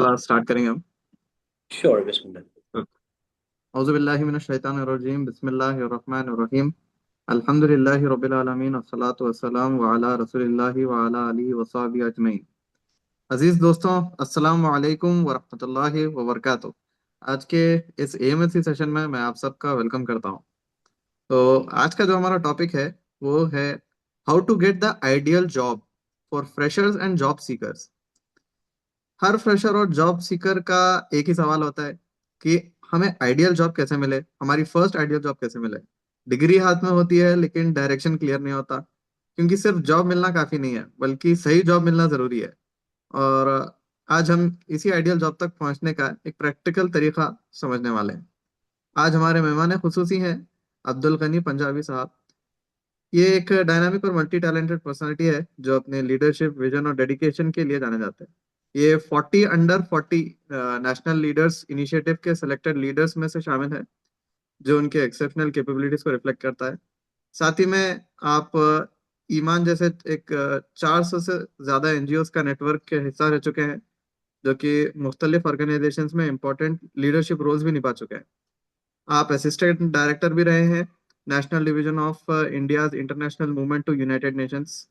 Start करेंगे हम। Sure बिस्मिल्लाह। औज़ुबिल्लाहि मिनश शैतानिर रजीम बिस्मिल्लाहिर रहमानिर रहीम अल्हम्दुलिल्लाहि रब्बिल आलमीन अस्सलातु वस्सलामु अला रसूलिल्लाहि व अला आलिहि व सहबिहि अजमईन। अजीज दोस्तों, अस्सलामु अलैकुम व रहमतुल्लाहि व बरकातुहू। आज के इस एएमएससी सेशन में मैं आप सबका वेलकम करता हूं। तो आज का जो हमारा टॉपिक है वो है how to get the ideal job for freshers and job seekers. हर फ्रेशर और जॉब सीकर का एक ही सवाल होता है कि हमें आइडियल जॉब कैसे मिले, हमारी फर्स्ट आइडियल जॉब कैसे मिले। डिग्री हाथ में होती है लेकिन डायरेक्शन क्लियर नहीं होता, क्योंकि सिर्फ जॉब मिलना काफी नहीं है बल्कि सही जॉब मिलना जरूरी है। और आज हम इसी आइडियल जॉब तक पहुंचने का एक प्रैक्टिकल तरीका समझने वाले हैं। आज हमारे मेहमान खुसूसी हैं अब्दुल गनी पंजाबी साहब। ये एक डायनामिक और मल्टी टैलेंटेड पर्सनालिटी है जो अपने लीडरशिप, विजन और डेडिकेशन के लिए जाने जाते हैं। ये 40 अंडर 40 नेशनल लीडर्स इनिशिएटिव के सिलेक्टेड लीडर्स में से शामिल है, जो उनके एक्सेप्शनल कैपेबिलिटीज को रिफ्लेक्ट करता है। साथ ही में आप ईमान जैसे एक 400 से ज्यादा एनजीओ का नेटवर्क के हिस्सा रह चुके हैं, जो कि मुख्तलिफ ऑर्गेनाइजेशंस में इंपॉर्टेंट लीडरशिप रोल्स भी निभा चुके हैं। आप असिस्टेंट डायरेक्टर भी रहे हैं national division of India's international movement to United Nations.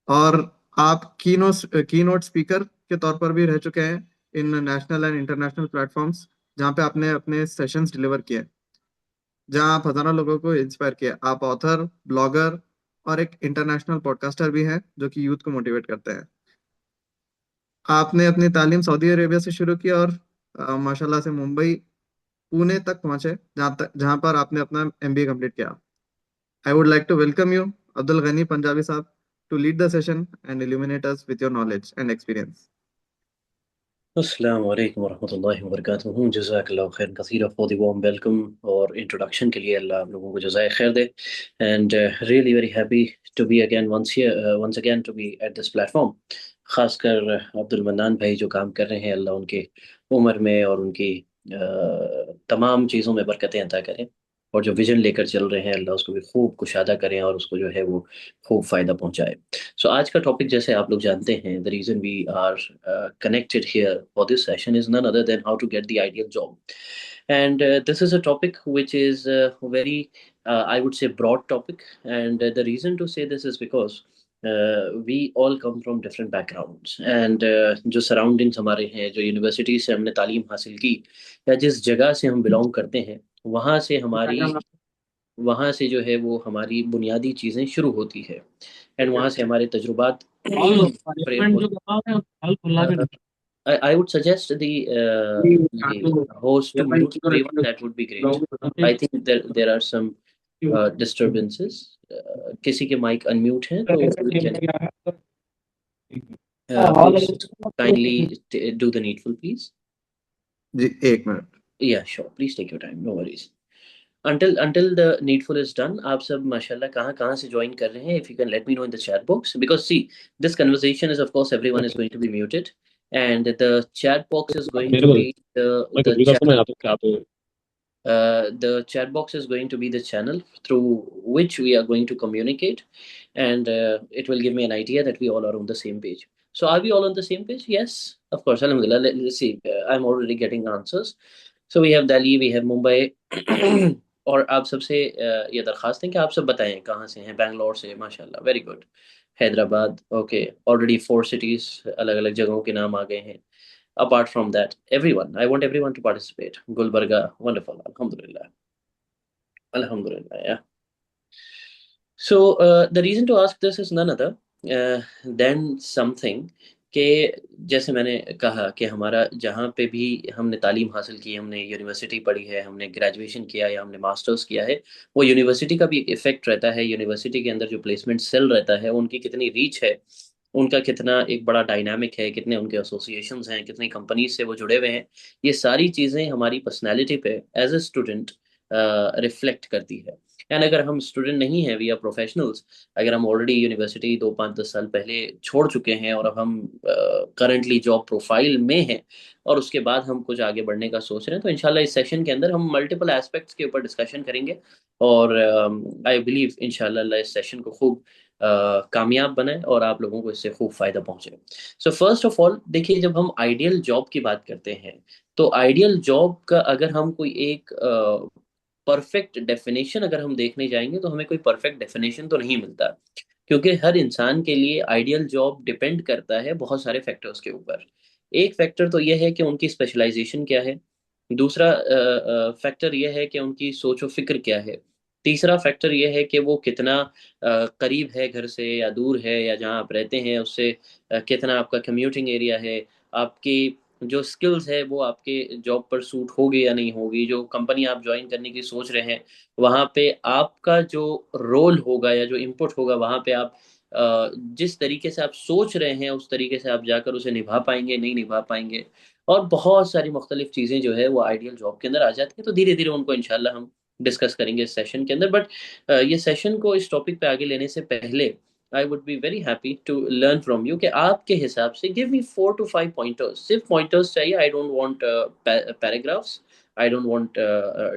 और आप कीनोट स्पीकर के तौर पर भी रह चुके हैं इन नेशनल एंड इंटरनेशनल प्लेटफॉर्म्स, जहां पे आपने अपने सेशंस डिलीवर किए, जहां आप हजारों लोगों को इंस्पायर किया। आप ऑथर, ब्लॉगर और एक इंटरनेशनल पॉडकास्टर भी हैं जो कि यूथ को मोटिवेट करते हैं। आपने अपनी तालीम सऊदी अरेबिया से शुरू की और माशाल्लाह से मुंबई, पुणे तक पहुंचे, जहां पर आपने अपना एमबीए कंप्लीट किया। I would like to welcome you Abdul Gani Punjabi Sahab to lead the session and illuminate us with your knowledge and experience. अस्सलाम वालेकुम वरहमतुल्लाहि वबरकातुहू। जज़ाकल्लाहु खैरन कसीरा फॉर द वार्म वेलकम और इंट्रोडक्शन के लिए अल्लाह आप लोगों को जज़ाए खैर दे। And really very happy to be again once again to be at this platform. खासकर अब्दुल मन्नान भाई जो काम कर रहे हैं, अल्लाह उनके उम्र में और उनकी तमाम चीज़ों में बरकतें अता करें। और जो विजन लेकर चल रहे हैं, अल्लाह उसको भी खूब कुशादा करें और उसको जो है वो खूब फ़ायदा पहुंचाए। सो आज का टॉपिक जैसे आप लोग जानते हैं, the reason we are connected here for this session is none other than how to get the ideal job. And this is a topic which is very, I would say, broad topic. And the reason to say this is because we all come from different backgrounds. And जो surroundings हमारे हैं, जो university से हमने तालीम हासिल की या जिस जगह से हम बिलोंग करते हैं, वहाँ से हमारी वहाँ से जो है वो हमारी बुनियादी चीज़ें शुरू होती है। एंड वहाँ से हमारे तजुर्बात फ्रेम होते हैं। I would suggest the host to mute everyone. That would be great. I think there are some disturbances. किसी के माइक अनम्यूट हैं तो we can please kindly do the needful, please. जी, एक minute. Yeah, sure. Please take your time. No worries. Until the needful is done, आप सब माशाल्लाह कहाँ कहाँ से join कर रहे हैं? If you can let me know in the chat box, because see, this conversation is, of course, everyone is going to be muted, and the chat box is going मेरे to को be मैं कुछ भी करता हूँ, मैं यहाँ पे the chat box is going to be the channel through which we are going to communicate, and it will give me an idea that we all are on the same page. So, are we all on the same page? Yes, of course. Alhamdulillah. Let's see. I'm already getting answers. So, we have Delhi, we have Mumbai. और आप सबसे ये दरखास्त है कि आप सब बताएं कहाँ से हैं। बैंगलोर से, माशाल्लाह, very good. Hyderabad, okay, already 4 cities, अलग अलग जगहों के नाम आ गए हैं। Apart from that, everyone, I want everyone to participate. Gulbarga, wonderful. Alhamdulillah. Alhamdulillah, yeah. So, the reason to ask this is none other than something कि जैसे मैंने कहा कि हमारा जहाँ पे भी हमने तालीम हासिल की, हमने यूनिवर्सिटी पढ़ी है, हमने ग्रेजुएशन किया या हमने मास्टर्स किया है, वो यूनिवर्सिटी का भी एक इफेक्ट रहता है। यूनिवर्सिटी के अंदर जो प्लेसमेंट सेल रहता है, उनकी कितनी रीच है, उनका कितना एक बड़ा डायनामिक है, कितने उनके एसोसिएशंस हैं, कितनी कंपनीज से वो जुड़े हुए हैं, ये सारी चीज़ें हमारी पर्सनैलिटी पे एज ए स्टूडेंट रिफ्लेक्ट करती है। एंड अगर हम स्टूडेंट नहीं हैं, वी आर प्रोफेशनल्स, अगर हम ऑलरेडी यूनिवर्सिटी 2 5 10 साल पहले छोड़ चुके हैं और अब हम करंटली जॉब प्रोफाइल में हैं और उसके बाद हम कुछ आगे बढ़ने का सोच रहे हैं, तो इंशाल्लाह इस सेशन के अंदर हम मल्टीपल एस्पेक्ट्स के ऊपर डिस्कशन करेंगे। और आई बिलीव इंशाल्लाह इस सेशन को खूब कामयाब बनाए और आप लोगों को इससे खूब फायदा पहुंचे। सो फर्स्ट ऑफ ऑल देखिए, जब हम आइडियल जॉब की बात करते हैं तो आइडियल जॉब का अगर हम कोई एक परफेक्ट डेफिनेशन अगर हम देखने जाएंगे तो हमें कोई परफेक्ट डेफिनेशन तो नहीं मिलता, क्योंकि हर इंसान के लिए आइडियल जॉब डिपेंड करता है बहुत सारे फैक्टर्स के ऊपर। एक फैक्टर तो यह है कि उनकी स्पेशलाइजेशन क्या है। दूसरा फैक्टर यह है कि उनकी सोच और फिक्र क्या है। तीसरा फैक्टर यह है कि वो कितना करीब है घर से या दूर है, या जहाँ आप रहते हैं उससे कितना आपका कम्यूटिंग एरिया है। आपकी जो स्किल्स है वो आपके जॉब पर सूट होगी या नहीं होगी। जो कंपनी आप ज्वाइन करने की सोच रहे हैं वहाँ पे आपका जो रोल होगा या जो इनपुट होगा वहाँ पे आप जिस तरीके से आप सोच रहे हैं उस तरीके से आप जाकर उसे निभा पाएंगे नहीं निभा पाएंगे। और बहुत सारी मुख्तलिफ चीज़ें जो है वो आइडियल जॉब के अंदर आ जाती है। तो धीरे धीरे उनको इंशाल्लाह हम डिस्कस करेंगे इस सेशन के अंदर। बट ये सेशन को इस टॉपिक पे आगे लेने से पहले I would be very happy to learn from you कि आपके हिसाब से गिव मी 4 to 5 पॉइंटर्स। सिर्फ पॉइंटर्स चाहिए, I don't want paragraphs, I don't want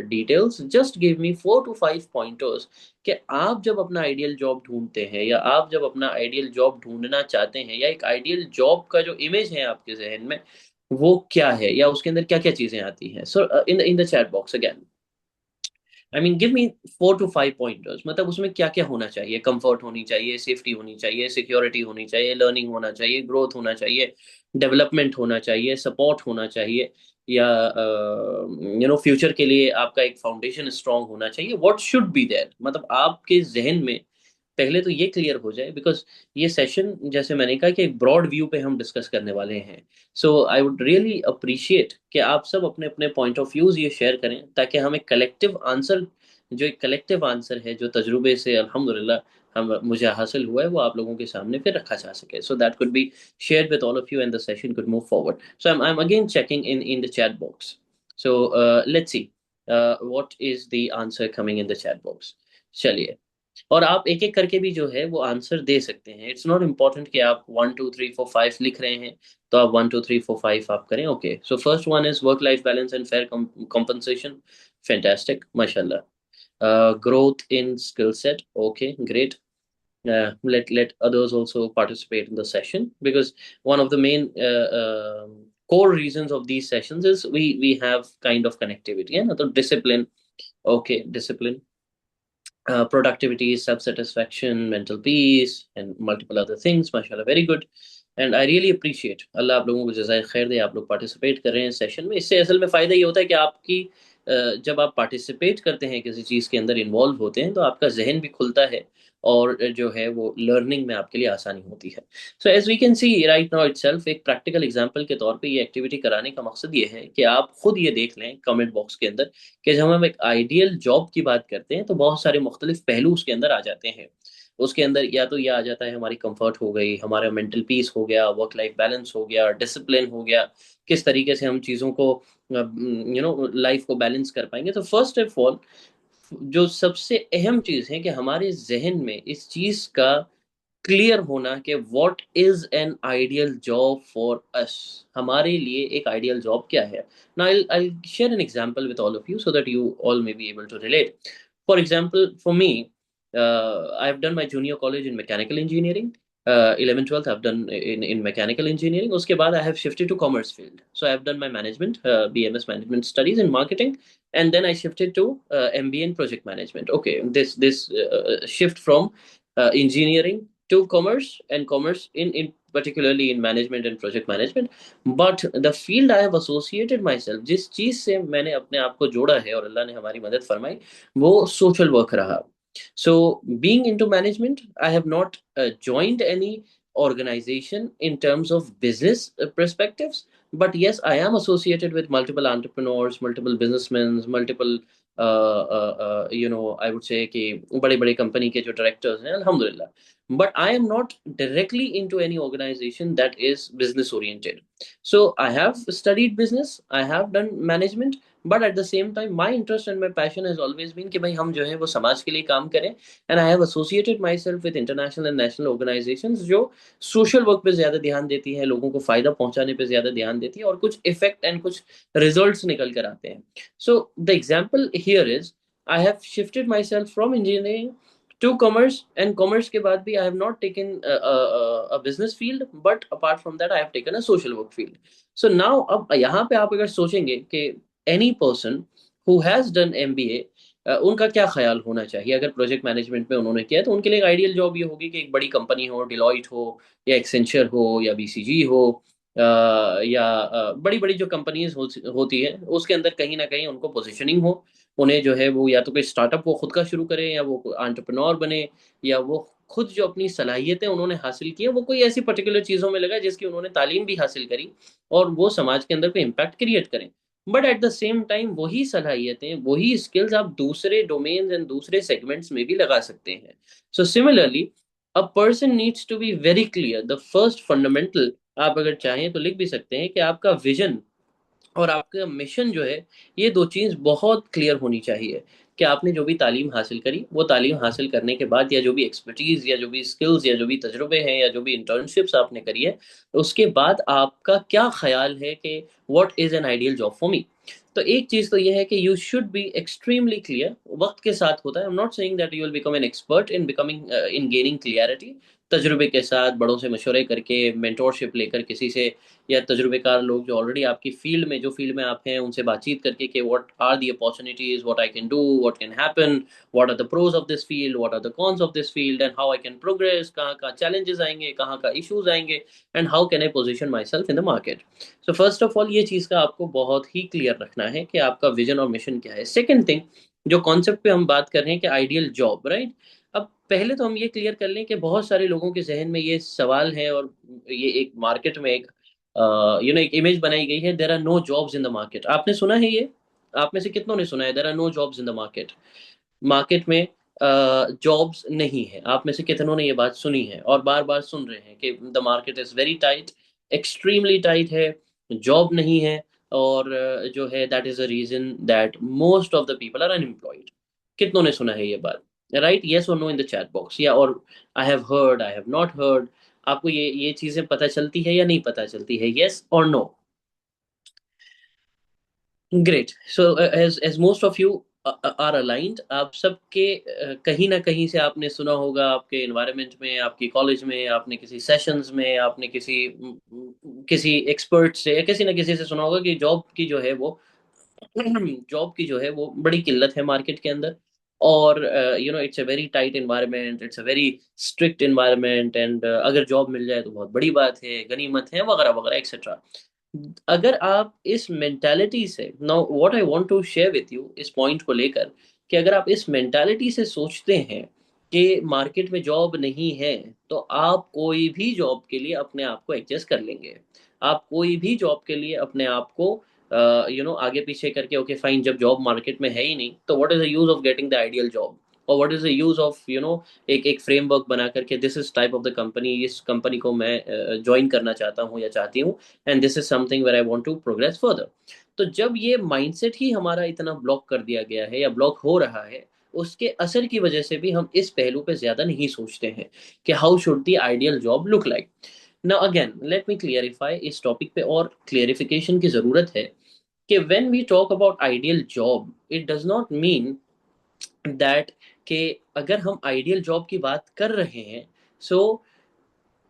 details, just give me 4 to 5 pointers कि आप जब अपना आइडियल जॉब ढूंढते हैं या आप जब अपना आइडियल जॉब ढूंढना चाहते हैं या एक आइडियल जॉब का जो इमेज है आपके जहन में वो क्या है या उसके अंदर क्या क्या चीजें आती हैं। So in the chat box again, I mean give me 4 to 5 pointers. मतलब उसमें क्या क्या होना चाहिए। कंफर्ट होनी चाहिए, सेफ्टी होनी चाहिए, सिक्योरिटी होनी चाहिए, लर्निंग होना चाहिए, ग्रोथ होना चाहिए, डेवलपमेंट होना चाहिए, सपोर्ट होना चाहिए, या फ्यूचर के लिए आपका एक फाउंडेशन स्ट्रांग होना चाहिए। व्हाट शुड बी देयर, मतलब आपके जहन में पहले तो ये क्लियर हो जाए। बिकॉज ये सेशन जैसे मैंने कहा कि एक ब्रॉड व्यू पे हम डिस्कस करने वाले हैं। सो आई वुड रियली अप्रिशिएट कि आप सब अपने अपने पॉइंट ऑफ व्यूज ये शेयर करें ताकि हम एक कलेक्टिव आंसर, जो एक कलेक्टिव आंसर है जो तजुर्बे से अल्हम्दुलिल्लाह हम मुझे हासिल हुआ है, वो आप लोगों के सामने फिर रखा जा सके। So that could be shared with all of you and the session could move forward. So I'm again checking in the chat box. So let's see what is the answer coming in the chat box. चलिए, और आप एक एक करके भी जो है वो आंसर दे सकते हैं। इट्स नॉट इम्पॉर्टेंट कि आप 1 2 3 4 5 लिख रहे हैं तो आप 1 2 3 4 5 आप करें। Okay, so first one is work life balance and fair compensation. Fantastic, mashallah. Growth in skill set. Okay, great. Let others also participate in the session, because one of the main core reasons of these sessions is we have kind of connectivity and other discipline. Okay, discipline, productivity, self-satisfaction, mental peace, and multiple other things. माशाल्लाह, very good. And I really appreciate, अल्लाह आप लोगों को जज़ाए खैर दे, आप लोग participate कर रहे हैं सेशन में। इससे असल में फ़ायदा ये होता है कि आपकी जब आप पार्टिसिपेट करते हैं किसी चीज़ के अंदर इन्वॉल्व होते हैं तो आपका जहन भी खुलता है और जो है वो लर्निंग में आपके लिए आसानी होती है। So as we can see right now itself, एक प्रैक्टिकल एग्जांपल के तौर पे ये एक्टिविटी कराने का मकसद ये है कि आप खुद ये देख लें कमेंट बॉक्स के अंदर कि जब हम एक आइडियल जॉब की बात करते हैं तो बहुत सारे मुख्तलिफ पहलू उसके अंदर आ जाते हैं। उसके अंदर या तो ये आ जाता है हमारी कंफर्ट हो गई, हमारा मेंटल पीस हो गया, वर्क लाइफ बैलेंस हो गया, डिसिप्लिन हो गया, किस तरीके से हम चीज़ों को लाइफ को बैलेंस कर पाएंगे। तो फर्स्ट ऑफ ऑल जो सबसे अहम चीज़ है कि हमारे जहन में इस चीज़ का क्लियर होना कि what is an ideal job for us. हमारे लिए एक आइडियल जॉब क्या है। Now I'll share an example with all of you so that you all may be able to relate. For example, for me, I've done my junior college in mechanical engineering. 11 12th I've done in mechanical engineering. उसके बाद I have shifted to commerce field. So I've done my management, BMS management studies in marketing, and then I shifted to MBA in project management. Okay, this shift from engineering to commerce, and commerce in particularly in management and project management. But the field I have associated myself, जिस चीज से मैंने अपने आप को जोड़ा है और अल्लाह ने हमारी मदद फरमाई, वो सोशल वर्क रहा। So being into management, I have not joined any organization in terms of business perspectives, but yes, I am associated with multiple entrepreneurs, multiple businessmen, multiple I would say कि बड़े बड़े company के जो directors हैं अल्हम्दुलिल्लाह। but I am not directly into any organization that is business oriented. So I have studied business, I have done management, but at the same time my interest and my passion has always been कि भाई हम जो है वो समाज के लिए काम करें। and I have associated myself with international and national organizations जो social work पे ज़्यादा ध्यान देती हैं, लोगों को फ़ायदा पहुंचाने पे ज़्यादा ध्यान देती है और कुछ इफेक्ट एंड कुछ रिजल्ट्स निकल कर आते हैं। So the example here is I have shifted myself from engineering to commerce, and commerce के बाद भी I have not taken a business field, but apart from that I have taken a social work field. So now अब यहाँ पे आप अगर सोचेंगे कि any person who has done MBA, उनका क्या ख्याल होना चाहिए अगर प्रोजेक्ट मैनेजमेंट में उन्होंने किया, तो उनके लिए एक आइडियल जॉब ये होगी कि एक बड़ी कंपनी हो, डिलॉइट हो या एक्सेंचर हो या बीसीजी हो, या बड़ी बड़ी जो कंपनीज होती है उसके अंदर कहीं ना कहीं उनको पोजीशनिंग हो। उन्हें जो है वो या तो कोई स्टार्टअप वो खुद का शुरू करें, या वो एंटरप्रेन्योर बने, या वो खुद जो अपनी सलाहियतें उन्होंने हासिल की है वो कोई ऐसी पर्टिकुलर चीज़ों में लगाए जिसकी उन्होंने तालीम भी हासिल करी और वो समाज के अंदर कोई इम्पैक्ट क्रिएट करें। But at the same time वही सलाहियतें, वही स्किल्स आप दूसरे डोमेन्स एंड दूसरे सेगमेंट्स में भी लगा सकते हैं। So similarly a person needs to be very clear. The first fundamental आप अगर चाहें तो लिख भी सकते हैं कि आपका विजन और आपका मिशन जो है, ये दो चीज बहुत क्लियर होनी चाहिए कि आपने जो भी तालीम हासिल करी, वो तालीम हासिल करने के बाद या जो भी एक्सपर्टीज या जो भी स्किल्स या जो भी तजुर्बे हैं या जो भी इंटर्नशिप्स आपने करी है, उसके बाद आपका क्या ख्याल है कि what is an ideal job for me. तो एक चीज तो ये है कि you should be extremely clear. वक्त के साथ होता है, I am not saying that you will become an expert in becoming in gaining clarity. तजुर्बे के साथ बड़ों से मशवरे करके, मेंटोरशिप लेकर किसी से, या तजुर्बेकार लोग जो ऑलरेडी आपकी फील्ड में, जो फील्ड में आप हैं, उनसे बातचीत करके कि what are the opportunities, what I can do, what can happen, what are the pros of this field, what are the cons of this field, and how I can progress, कहाँ कहाँ challenges आएंगे, कहाँ कहाँ issues आएंगे, and how can I position myself in the market. So first of all ये चीज़ का आपको बहुत ही क्लियर रखना है कि आपका विजन और मिशन क्या है। सेकेंड थिंग, जो कॉन्सेप्ट पे हम बात कर रहे हैं कि आइडियल जॉब, राइट। अब पहले तो हम ये क्लियर कर लें कि बहुत सारे लोगों के जहन में ये सवाल है और ये एक मार्केट में एक एक इमेज बनाई गई है, there are no jobs in the market. आपने सुना है ये? आप में से कितनों ने सुना है there are no jobs in the market? Market में जॉब्स नहीं है। आप में से कितनों ने ये बात सुनी है और बार बार सुन रहे हैं कि the market is very tight, extremely tight है, जॉब नहीं है, और जो है that is a reason that most of the people are unemployed. कितनों ने सुना है ये बात? राइट, यस और no in the chat box, या और I have heard, I have not heard. आपको ये चीजें पता चलती है या नहीं पता चलती है? यस और no? Great. So as most of you are aligned, आप सबके कहीं ना कहीं से आपने सुना होगा, आपके एनवायरनमेंट में, आपकी कॉलेज में, आपने किसी सेशंस में, आपने किसी एक्सपर्ट से या किसी ना किसी से सुना होगा कि जॉब की जो है वो जॉब की जो है वो बड़ी किल्लत है मार्केट के अंदर। और it's a very tight environment, it's a very strict environment, and अगर जॉब मिल जाए तो बहुत बड़ी बात है, गनीमत है, वगैरह वगैरह एक्सेट्रा। अगर आप इस मेंटालिटी से, now what I want to share with you इस पॉइंट को लेकर, कि अगर आप इस मेंटालिटी से सोचते हैं कि मार्केट में जॉब नहीं है, तो आप कोई भी जॉब के लिए अपने आप को एडजस्ट कर लेंगे। आप कोई भी जॉब के लिए अपने आप को आगे पीछे करके, ओके फाइन, जब जॉब मार्केट में है ही नहीं तो what is the use of getting the ideal job, और what is the use of एक फ्रेमवर्क बना करके, this is type of the company, इस कंपनी को मैं ज्वाइन करना चाहता हूँ या चाहती हूँ, and this is something where I want to progress further. तो जब ये माइंडसेट ही हमारा इतना ब्लॉक कर दिया गया है या ब्लॉक हो रहा है, उसके असर की वजह से भी हम इस पहलू पे ज्यादा नहीं सोचते हैं कि how should the ideal job look like. Now again let me clarify, इस टॉपिक पे और क्लियरिफिकेशन की जरूरत है कि when we talk about ideal job, it does not mean that कि अगर हम आइडियल जॉब की बात कर रहे हैं, so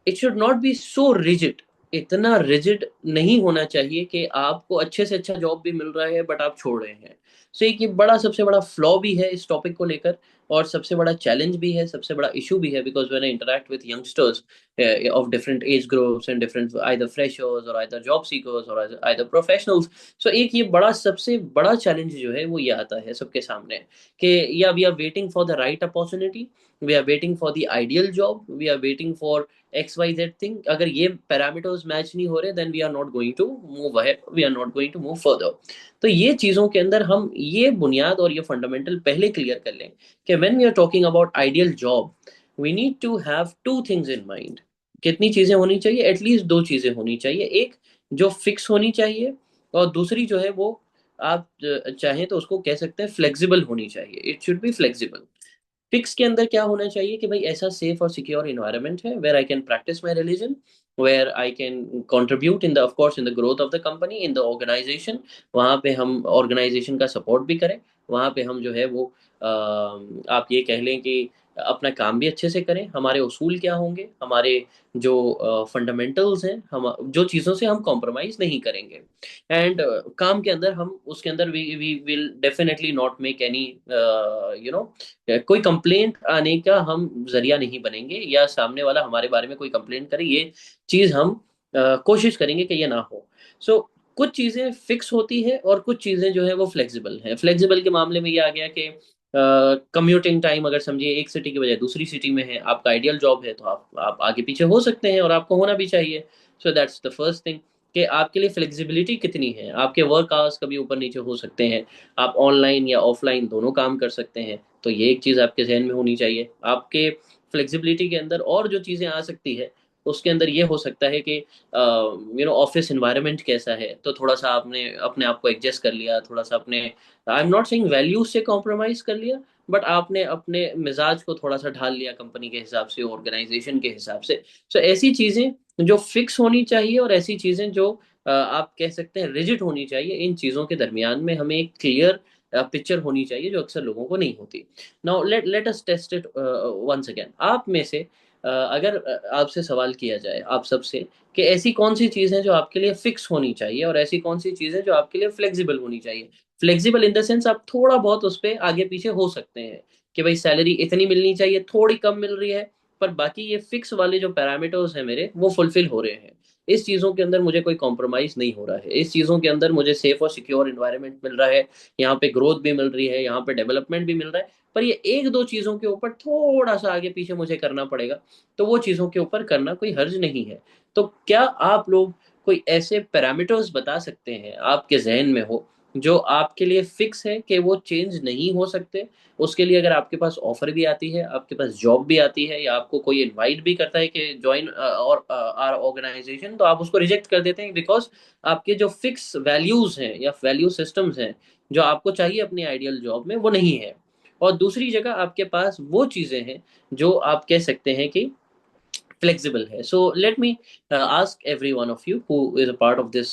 it should not be so rigid. इतना रिजिड नहीं होना चाहिए कि आपको अच्छे से अच्छा जॉब भी मिल रहा है बट आप छोड़ रहे हैं। सो एक ये बड़ा, सबसे बड़ा फ्लॉ भी है इस टॉपिक को लेकर, और सबसे बड़ा चैलेंज भी है, सबसे बड़ा इशू भी है, because when I interact with youngsters of different age groups and different either freshers or either job seekers or either professionals, so एक ये बड़ा, सबसे बड़ा चैलेंज जो है वो ये आता है सबके सामने कि या we are waiting for the right opportunity, we are waiting for the ideal job, we are waiting for X Y Z thing. अगर ये पैरामीटर्स मैच नहीं हो रहे, then we are not going to move ahead, we are not going to move further. तो ये चीजों के अंदर हम ये बुनियाद और ये फंडामेंटल पहले क्लियर कर लें कि when we are talking about ideal job, we need to have two things in mind. कितनी चीजें होनी चाहिए? एटलीस्ट दो चीजें होनी चाहिए। एक जो फिक्स होनी चाहिए, और दूसरी जो है वो आप चाहें तो उसको कह सकते हैं फ्लेक्सिबल होनी चाहिए। It should be flexible. Fix के अंदर क्या होना चाहिए कि भाई ऐसा सेफ और सिक्योर इन्वायरमेंट है where I can practice my religion, where I can contribute in the, of course, in the growth of the company, in the organization. वहाँ पे हम ऑर्गेनाइजेशन का सपोर्ट भी करें, वहाँ पे हम जो है वो आप ये कह लें कि अपना काम भी अच्छे से करें, हमारे उसूल क्या होंगे, हमारे जो फंडामेंटल्स हैं, हम जो चीज़ों से हम कॉम्प्रोमाइज़ नहीं करेंगे। एंड काम के अंदर हम उसके अंदर we will definitely not make any you know कोई कंप्लेंट आने का हम जरिया नहीं बनेंगे, या सामने वाला हमारे बारे में कोई कंप्लेंट करे, ये चीज़ हम कोशिश करेंगे कि ये ना हो। सो कुछ चीज़ें फिक्स होती है और कुछ चीज़ें जो है वो फ्लेक्सिबल है। फ्लेक्सिबल के मामले में ये आ गया कि कम्यूटिंग टाइम, अगर समझिए एक सिटी की बजाय दूसरी सिटी में है, आपका आइडियल जॉब है, तो आप आगे पीछे हो सकते हैं और आपको होना भी चाहिए। So that's the first thing कि आपके लिए फ्लेक्सिबिलिटी कितनी है। आपके वर्क आवर्स कभी ऊपर नीचे हो सकते हैं, आप ऑनलाइन या ऑफलाइन दोनों काम कर सकते हैं, तो ये एक चीज़ आपके जहन में होनी चाहिए। आपके फ्लेक्सिबिलिटी के अंदर और जो चीज़ें आ सकती है, उसके अंदर ये हो सकता है कि ऑफिस इन्वायरमेंट कैसा है, तो थोड़ा सा आपने अपने आप को एडजस्ट कर लिया, थोड़ा सा अपने, I am not saying values से कॉम्प्रोमाइज कर लिया, बट आपने अपने मिजाज को थोड़ा सा ढाल लिया कंपनी के हिसाब से, ऑर्गेनाइजेशन के हिसाब से। सो ऐसी चीजें जो फिक्स होनी चाहिए और ऐसी चीजें जो आप कह सकते हैं रिजिड होनी चाहिए, इन चीजों के दरमियान में हमें एक क्लियर पिक्चर होनी चाहिए, जो अक्सर लोगों को नहीं होती। Now let let us test it once again. आप में से अगर आपसे सवाल किया जाए आप सबसे कि ऐसी कौन सी चीज़ है जो आपके लिए फिक्स होनी चाहिए और ऐसी कौन सी चीज़ है जो आपके लिए फ्लेक्सिबल होनी चाहिए। फ्लेक्सिबल इन द सेंस आप थोड़ा बहुत उस पर आगे पीछे हो सकते हैं कि भाई सैलरी इतनी मिलनी चाहिए, थोड़ी कम मिल रही है, पर बाकी ये फिक्स वाले जो पैरामीटर्स हैं मेरे, वो फुलफिल हो रहे हैं। इस चीज़ों के अंदर मुझे कोई कॉम्प्रोमाइज़ नहीं हो रहा है, इस चीज़ों के अंदर मुझे सेफ और सिक्योर इन्वायरमेंट मिल रहा है, यहाँ पे ग्रोथ भी मिल रही है, यहाँ पे डेवलपमेंट भी मिल रहा है। पर ये एक दो चीज़ों के ऊपर थोड़ा सा आगे पीछे मुझे करना पड़ेगा, तो वो चीज़ों के ऊपर करना कोई हर्ज नहीं है। तो क्या आप लोग कोई ऐसे पैरामीटर्स बता सकते हैं आपके जहन में हो, जो आपके लिए फिक्स है कि वो चेंज नहीं हो सकते? उसके लिए अगर आपके पास ऑफर भी आती है, आपके पास जॉब भी आती है, या आपको कोई इनवाइट भी करता है कि ज्वाइन और आर ऑर्गेनाइजेशन, तो आप उसको रिजेक्ट कर देते हैं बिकॉज आपके जो फिक्स वैल्यूज हैं या वैल्यू सिस्टम्स हैं जो आपको चाहिए अपनी आइडियल जॉब में, वो नहीं है। और दूसरी जगह आपके पास वो चीज़ें हैं जो आप कह सकते हैं कि flexible है। So let me ask every one of you who is a part of this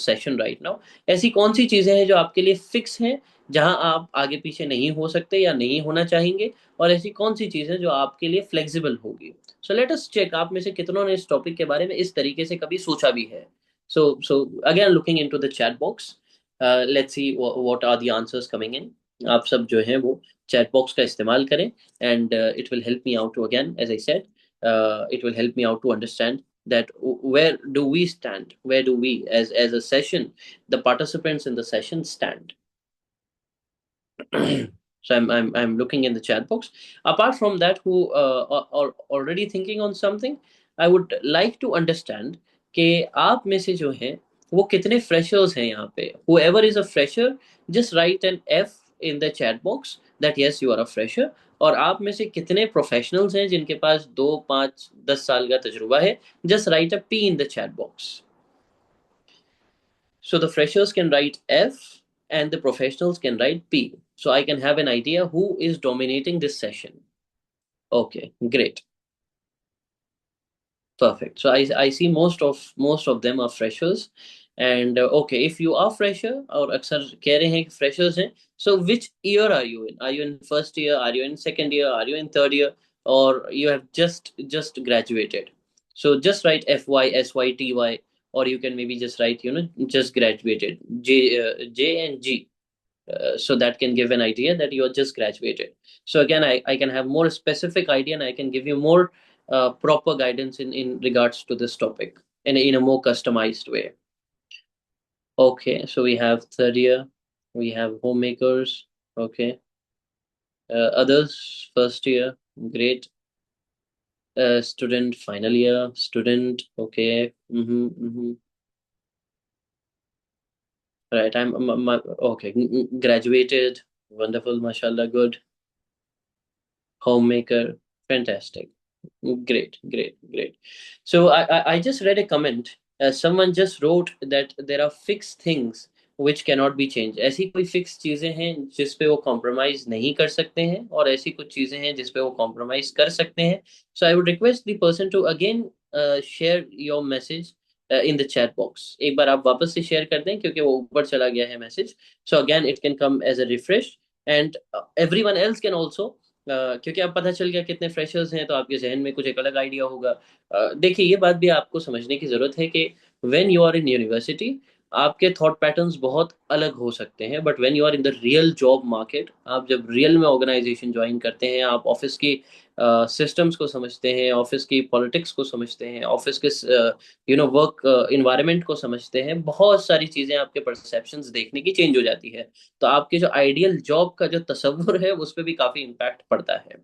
session right now, ऐसी कौन सी चीजें हैं जो आपके लिए फिक्स हैं, जहां आप आगे पीछे नहीं हो सकते या नहीं होना चाहेंगे, और ऐसी कौन सी चीजें जो आपके लिए फ्लेक्सिबल होगी? सो लेट अस चेक, आप में से कितनों ने इस टॉपिक के बारे में इस तरीके से कभी सोचा भी है? So again looking into the chat box, let's see what are the answers coming in. आप सब जो है वो चैट बॉक्स का इस्तेमाल करें, and it will help me out too, again as I said, it will help me out to understand that where do we stand, where do we as a session, the participants in the session stand. So I'm looking in the chat box. Apart from that, who are already thinking on something, I would like to understand कि आप में से जो हैं वो कितने freshers हैं यहाँ पे? Whoever is a fresher, just write an F in the chat box that yes you are a fresher. और आप में से कितने प्रोफेशनल्स हैं जिनके पास 2 5 10 साल का तजुर्बा है? Just write a P in the chat box. So the freshers can write F and the professionals can write P. So I can have an idea who is dominating this session. Okay, great. Perfect. So I see most of them are freshers. And okay, if you are fresher और अक्सर कह रहे हैं कि freshers हैं, so which year are you in? Are you in first year? Are you in second year? Are you in third year? Or you have just graduated? So just write FY, SY, TY, or you can maybe just write, just graduated, J and G. So that can give an idea that you are just graduated. So again, I can have more specific idea, and I can give you more proper guidance in regards to this topic in a more customized way. Okay, so we have third year, we have homemakers. Okay, others first year, great. Student final year, student. Okay. Right, okay. Graduated, wonderful, mashallah, good. Homemaker, fantastic. Great. So I just read a comment. Someone just wrote that there are fixed things which cannot be changed. ऐसी कोई fix चीजें हैं जिस पे वो compromise नहीं कर सकते हैं, और ऐसी कुछ चीजें हैं जिस पे वो कॉम्प्रोमाइज कर सकते हैं. So I would request the person to again share your message in the chat box. एक बार आप वापस से शेयर कर दें क्योंकि वो ऊपर चला गया है message. So again it can come as a refresh, and everyone else can also क्योंकि अब पता चल गया कितने फ्रेशर्स हैं, तो आपके जहन में कुछ एक अलग आइडिया होगा। देखिए, ये बात भी आपको समझने की ज़रूरत है कि when you are in university आपके थॉट पैटर्न्स बहुत अलग हो सकते हैं, but when you are in the real job market, आप जब रियल में ऑर्गेनाइजेशन ज्वाइन करते हैं, आप ऑफिस की सिस्टम्स को समझते हैं, ऑफिस की पॉलिटिक्स को समझते हैं, ऑफिस के वर्क इन्वायरमेंट को समझते हैं, बहुत सारी चीज़ें आपके परसेप्शंस देखने की चेंज हो जाती है। तो आपके जो आइडियल जॉब का जो तस्वुर है उस पर भी काफी इम्पैक्ट पड़ता है।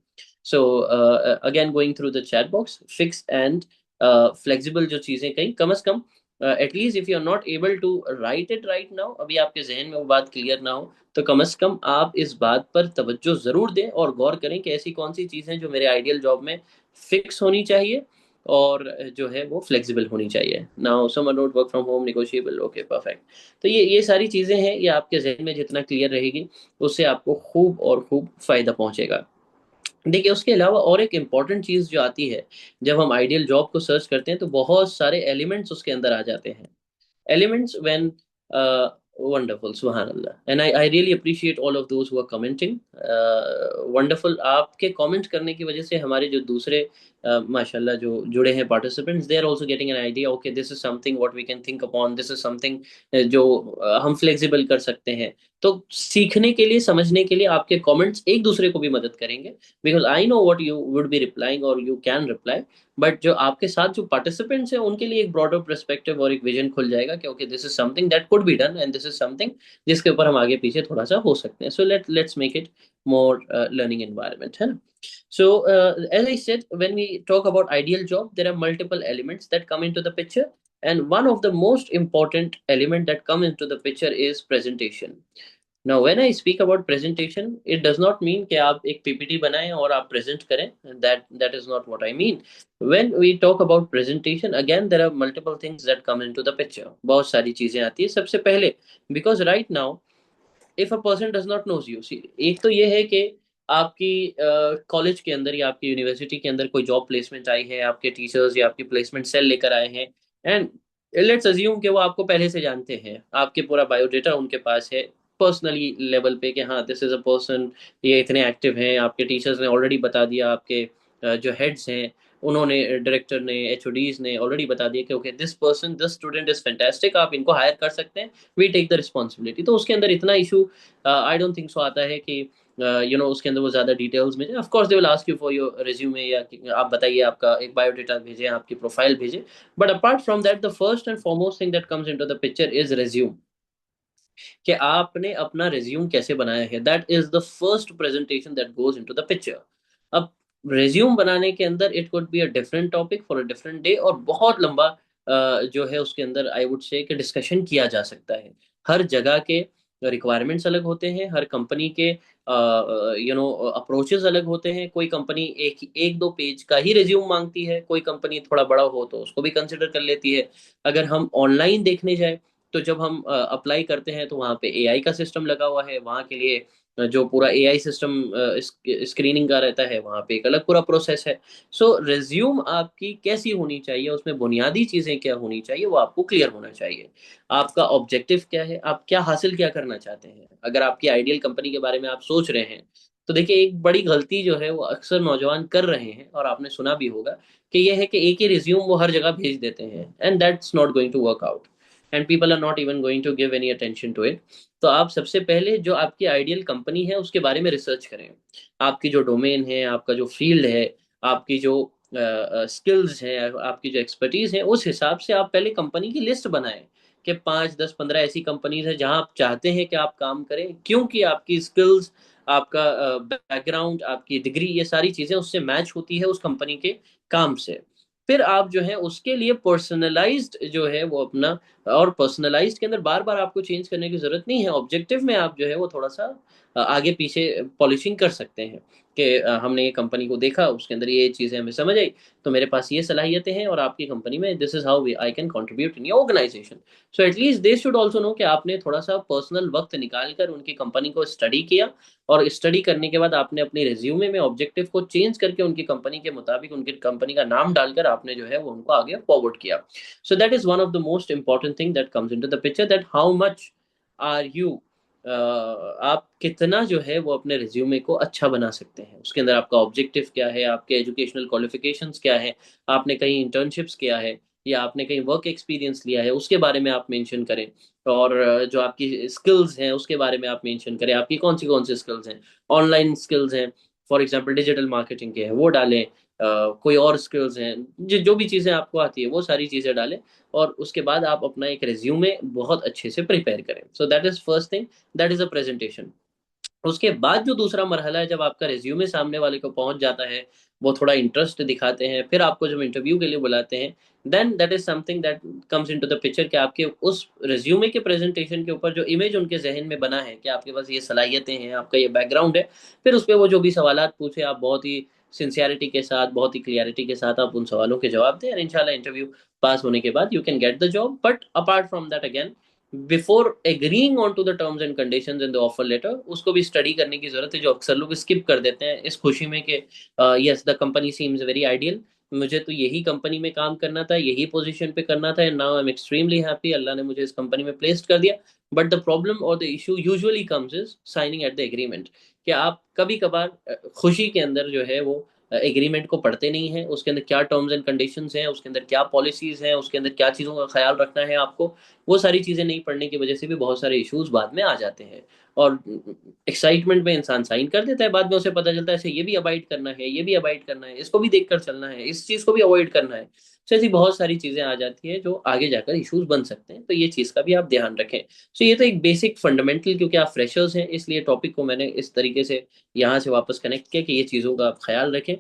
So again going through the chat box, fix and flexible जो चीजें कहीं कम से कम, at least if you are not able to write it right now, अभी आपके जहन में वो बात क्लियर ना हो, तो कम से कम आप इस बात पर तवज्जो जरूर दें और गौर करें कि ऐसी कौन सी चीजें जो मेरे आइडियल जॉब में फिक्स होनी चाहिए और जो है वो फ्लेक्सिबल होनी चाहिए। Now someone note work from home negotiable, okay perfect. तो ये सारी चीज़ें हैं, ये आपके जहन में जितना क्लियर रहेगी उससे आपको खूब और खूब फायदा पहुंचेगा। देखिए, उसके अलावा और एक इम्पॉर्टेंट चीज़ जो आती है, जब हम आइडियल जॉब को सर्च करते हैं तो बहुत सारे एलिमेंट्स उसके अंदर आ जाते हैं। elements when wonderful, subhanallah, and I really appreciate all of those who are commenting, wonderful। आपके कमेंट करने की वजह से हमारे जो दूसरे माशाल्लाह जो जुड़े हैं participants, they are also getting an idea, okay this is something what we can think upon, this is something जो हम फ्लेक्सिबल कर सकते हैं। तो सीखने के लिए, समझने के लिए आपके कमेंट्स एक दूसरे को भी मदद करेंगे, because I know what you would be replying और यू कैन रिप्लाई, बट जो आपके साथ जो पार्टिसिपेंट्स हैं उनके लिए एक ब्रॉडर पर्सपेक्टिव और एक विजन खुल जाएगा कि okay this is something that could be done and this is something जिसके ऊपर हम आगे पीछे थोड़ा सा हो सकते हैं। So let's make it more learning environment, है ना। So, as I said, when we talk about ideal job, there are multiple elements that come into the picture, and one of the most important element that come into the picture is presentation. Now, when I speak about presentation, it does not mean कि आप एक PPT बनाएं और आप present करें. That is not what I mean. When we talk about presentation, again there are multiple things that come into the picture. बहुत सारी चीजें आती है। सबसे पहले, because right now, if a person does not knows you, see, एक तो ये है कि आपकी कॉलेज के अंदर या आपकी यूनिवर्सिटी के अंदर कोई जॉब प्लेसमेंट आई है, आपके टीचर्स या आपकी प्लेसमेंट सेल लेकर आए हैं, एंड लेट्स अज्यूम कि वो आपको पहले से जानते हैं, आपके पूरा बायोडेटा उनके पास है पर्सनली लेवल पे कि हाँ दिस इज अ पर्सन, ये इतने एक्टिव हैं। आपके टीचर्स ने ऑलरेडी बता दिया, आपके जो हेड्स हैं उन्होंने, डायरेक्टर ने, एचओडीज ने ऑलरेडी बता दिया कि okay this person, this student is fantastic, आप इनको हायर कर सकते हैं, वी टेक द रिस्पॉन्सिबिलिटी। तो उसके अंदर इतना issue I don't think so आता है कि उसके अंदर वो ज़्यादा डिटेल्स में, of course they will ask you for your resume, या आप बताइए, आपका एक बायोडेटा भेजें, आपकी प्रोफाइल भेजें। But apart from that, the first and foremost thing that comes into the picture is resume, कि आपने अपना रिज्यूम कैसे बनाया है। That is the first presentation that goes into the picture. अब रिज्यूम बनाने के अंदर it could be a different topic for a different day, और बहुत लंबा जो है उसके अंदर आई वुड से कि डिस्कशन किया जा सकता है। हर जगह के रिक्वायरमेंट्स अलग होते हैं, हर कंपनी के अप्रोचेस अलग होते हैं। कोई कंपनी एक एक दो पेज का ही रिज्यूम मांगती है, कोई कंपनी थोड़ा बड़ा हो तो उसको भी कंसिडर कर लेती है। अगर हम ऑनलाइन देखने जाए, तो जब हम अप्लाई करते हैं तो वहाँ पे एआई का सिस्टम लगा हुआ है, वहाँ के लिए जो पूरा एआई सिस्टम स्क्रीनिंग का रहता है, वहाँ पे एक अलग पूरा प्रोसेस है। सो रिज्यूम आपकी कैसी होनी चाहिए, उसमें बुनियादी चीज़ें क्या होनी चाहिए, वो आपको क्लियर होना चाहिए। आपका ऑब्जेक्टिव क्या है, आप क्या हासिल क्या करना चाहते हैं। अगर आपकी आइडियल कंपनी के बारे में आप सोच रहे हैं, तो देखिए एक बड़ी गलती जो है वो अक्सर नौजवान कर रहे हैं, और आपने सुना भी होगा, कि यह है कि एक ही रिज्यूम वो हर जगह भेज देते हैं, and that's not going to work out, and people are not even going to give any attention to it. तो आप सबसे पहले जो आपकी आइडियल कंपनी है उसके बारे में रिसर्च करें। आपकी जो डोमेन है, आपका जो फील्ड है, आपकी जो स्किल्स है, आपकी जो एक्सपर्टीज है, उस हिसाब से आप पहले कंपनी की लिस्ट बनाएं कि 5 10 15 ऐसी कंपनीज है जहां आप चाहते हैं कि आप काम करें, क्योंकि आपकी स्किल्स, आपका बैकग्राउंड, आपकी डिग्री, ये सारी चीजें उससे मैच होती है उस कंपनी के काम से। फिर आप जो है उसके लिए पर्सनलाइज्ड जो है वो अपना, और पर्सनलाइज्ड के अंदर बार बार आपको चेंज करने की जरूरत नहीं है। ऑब्जेक्टिव में आप जो है वो थोड़ा सा आगे पीछे पॉलिशिंग कर सकते हैं कि हमने ये कंपनी को देखा, उसके अंदर ये चीज़ें हमें समझ आई, तो मेरे पास ये सलाहियतें हैं, और आपकी कंपनी में this is how I can contribute in your organization. So at least they should also know कि आपने थोड़ा सा पर्सनल वक्त निकाल कर उनकी कंपनी को स्टडी किया, और स्टडी करने के बाद आपने अपनी रिज्यूमे में ऑब्जेक्टिव को चेंज करके उनकी कंपनी के मुताबिक उनकी कंपनी का नाम डालकर आपने जो है वो उनको आगे फॉरवर्ड किया। So that is one of the most important thing that comes into the picture, that how much are you आप कितना जो है वो अपने रिज्यूमे को अच्छा बना सकते हैं। उसके अंदर आपका ऑब्जेक्टिव क्या है, आपके एजुकेशनल क्वालिफिकेशंस क्या है, आपने कहीं इंटर्नशिप्स किया है या आपने कहीं वर्क एक्सपीरियंस लिया है, उसके बारे में आप मेंशन करें। और जो आपकी स्किल्स हैं उसके बारे में आप मेंशन करें, आपकी कौन सी स्किल्स हैं। ऑनलाइन स्किल्स हैं, फॉर एग्जांपल डिजिटल मार्केटिंग के हैं वो डालें। कोई और स्किल्स हैं, जो भी चीज़ें आपको आती है वो सारी चीज़ें डालें। और उसके बाद आप अपना एक रिज्यूमे बहुत अच्छे से प्रिपेयर करें। सो that is first thing, that is a presentation. उसके बाद जो दूसरा मरहला है, जब आपका रिज्यूमे सामने वाले को पहुंच जाता है, वो थोड़ा इंटरेस्ट दिखाते हैं, फिर आपको जब इंटरव्यू के लिए बुलाते हैं, then that is something that comes into the picture कि आपके उस रिज्यूमे के प्रेजेंटेशन के ऊपर जो इमेज उनके जहन में बना है कि आपके पास ये सलाहियतें हैं, आपका ये बैकग्राउंड है, फिर उस पर वो जो भी सवालात पूछे आप बहुत ही सिंसियरिटी के साथ, बहुत ही क्लियरिटी के साथ आप उन सवालों के जवाब दें, और इंशाल्लाह इंटरव्यू पास होने के बाद you can get the job. But apart from that, again, before agreeing on to the terms and conditions in the offer letter, उसको भी स्टडी करने की जरूरत है, जो अक्सर लोग स्किप कर देते हैं इस खुशी में कि yes the company seems very ideal, मुझे तो यही कंपनी में काम करना था, यही पोजीशन पे करना था, and now I am extremely happy, Allah ने मुझे इस कंपनी में प्लेस्ड कर दिया। बट द प्रॉब्लम और the issue usually comes is signing at the agreement, कि आप कभी कभार खुशी के अंदर जो है वो एग्रीमेंट को पढ़ते नहीं है, उसके अंदर क्या टर्म्स एंड कंडीशंस हैं, उसके अंदर क्या पॉलिसीज हैं, उसके अंदर क्या चीज़ों का ख्याल रखना है आपको, वो सारी चीज़ें नहीं पढ़ने की वजह से भी बहुत सारे इश्यूज बाद में आ जाते हैं। और एक्साइटमेंट में इंसान साइन कर देता है, बाद में उसे पता चलता है ऐसे ये भी अवॉइड करना है, ये भी अवॉइड करना है, इसको भी देख कर चलना है, इस चीज़ को भी अवॉइड करना है। तो ऐसी बहुत सारी चीज़ें आ जाती है जो आगे जाकर इश्यूज बन सकते हैं, तो ये चीज़ का भी आप ध्यान रखें। तो ये तो एक बेसिक फंडामेंटल, क्योंकि आप फ्रेशर्स हैं इसलिए टॉपिक को मैंने इस तरीके से यहाँ से वापस कनेक्ट किया कि ये चीज़ों का आप ख्याल रखें।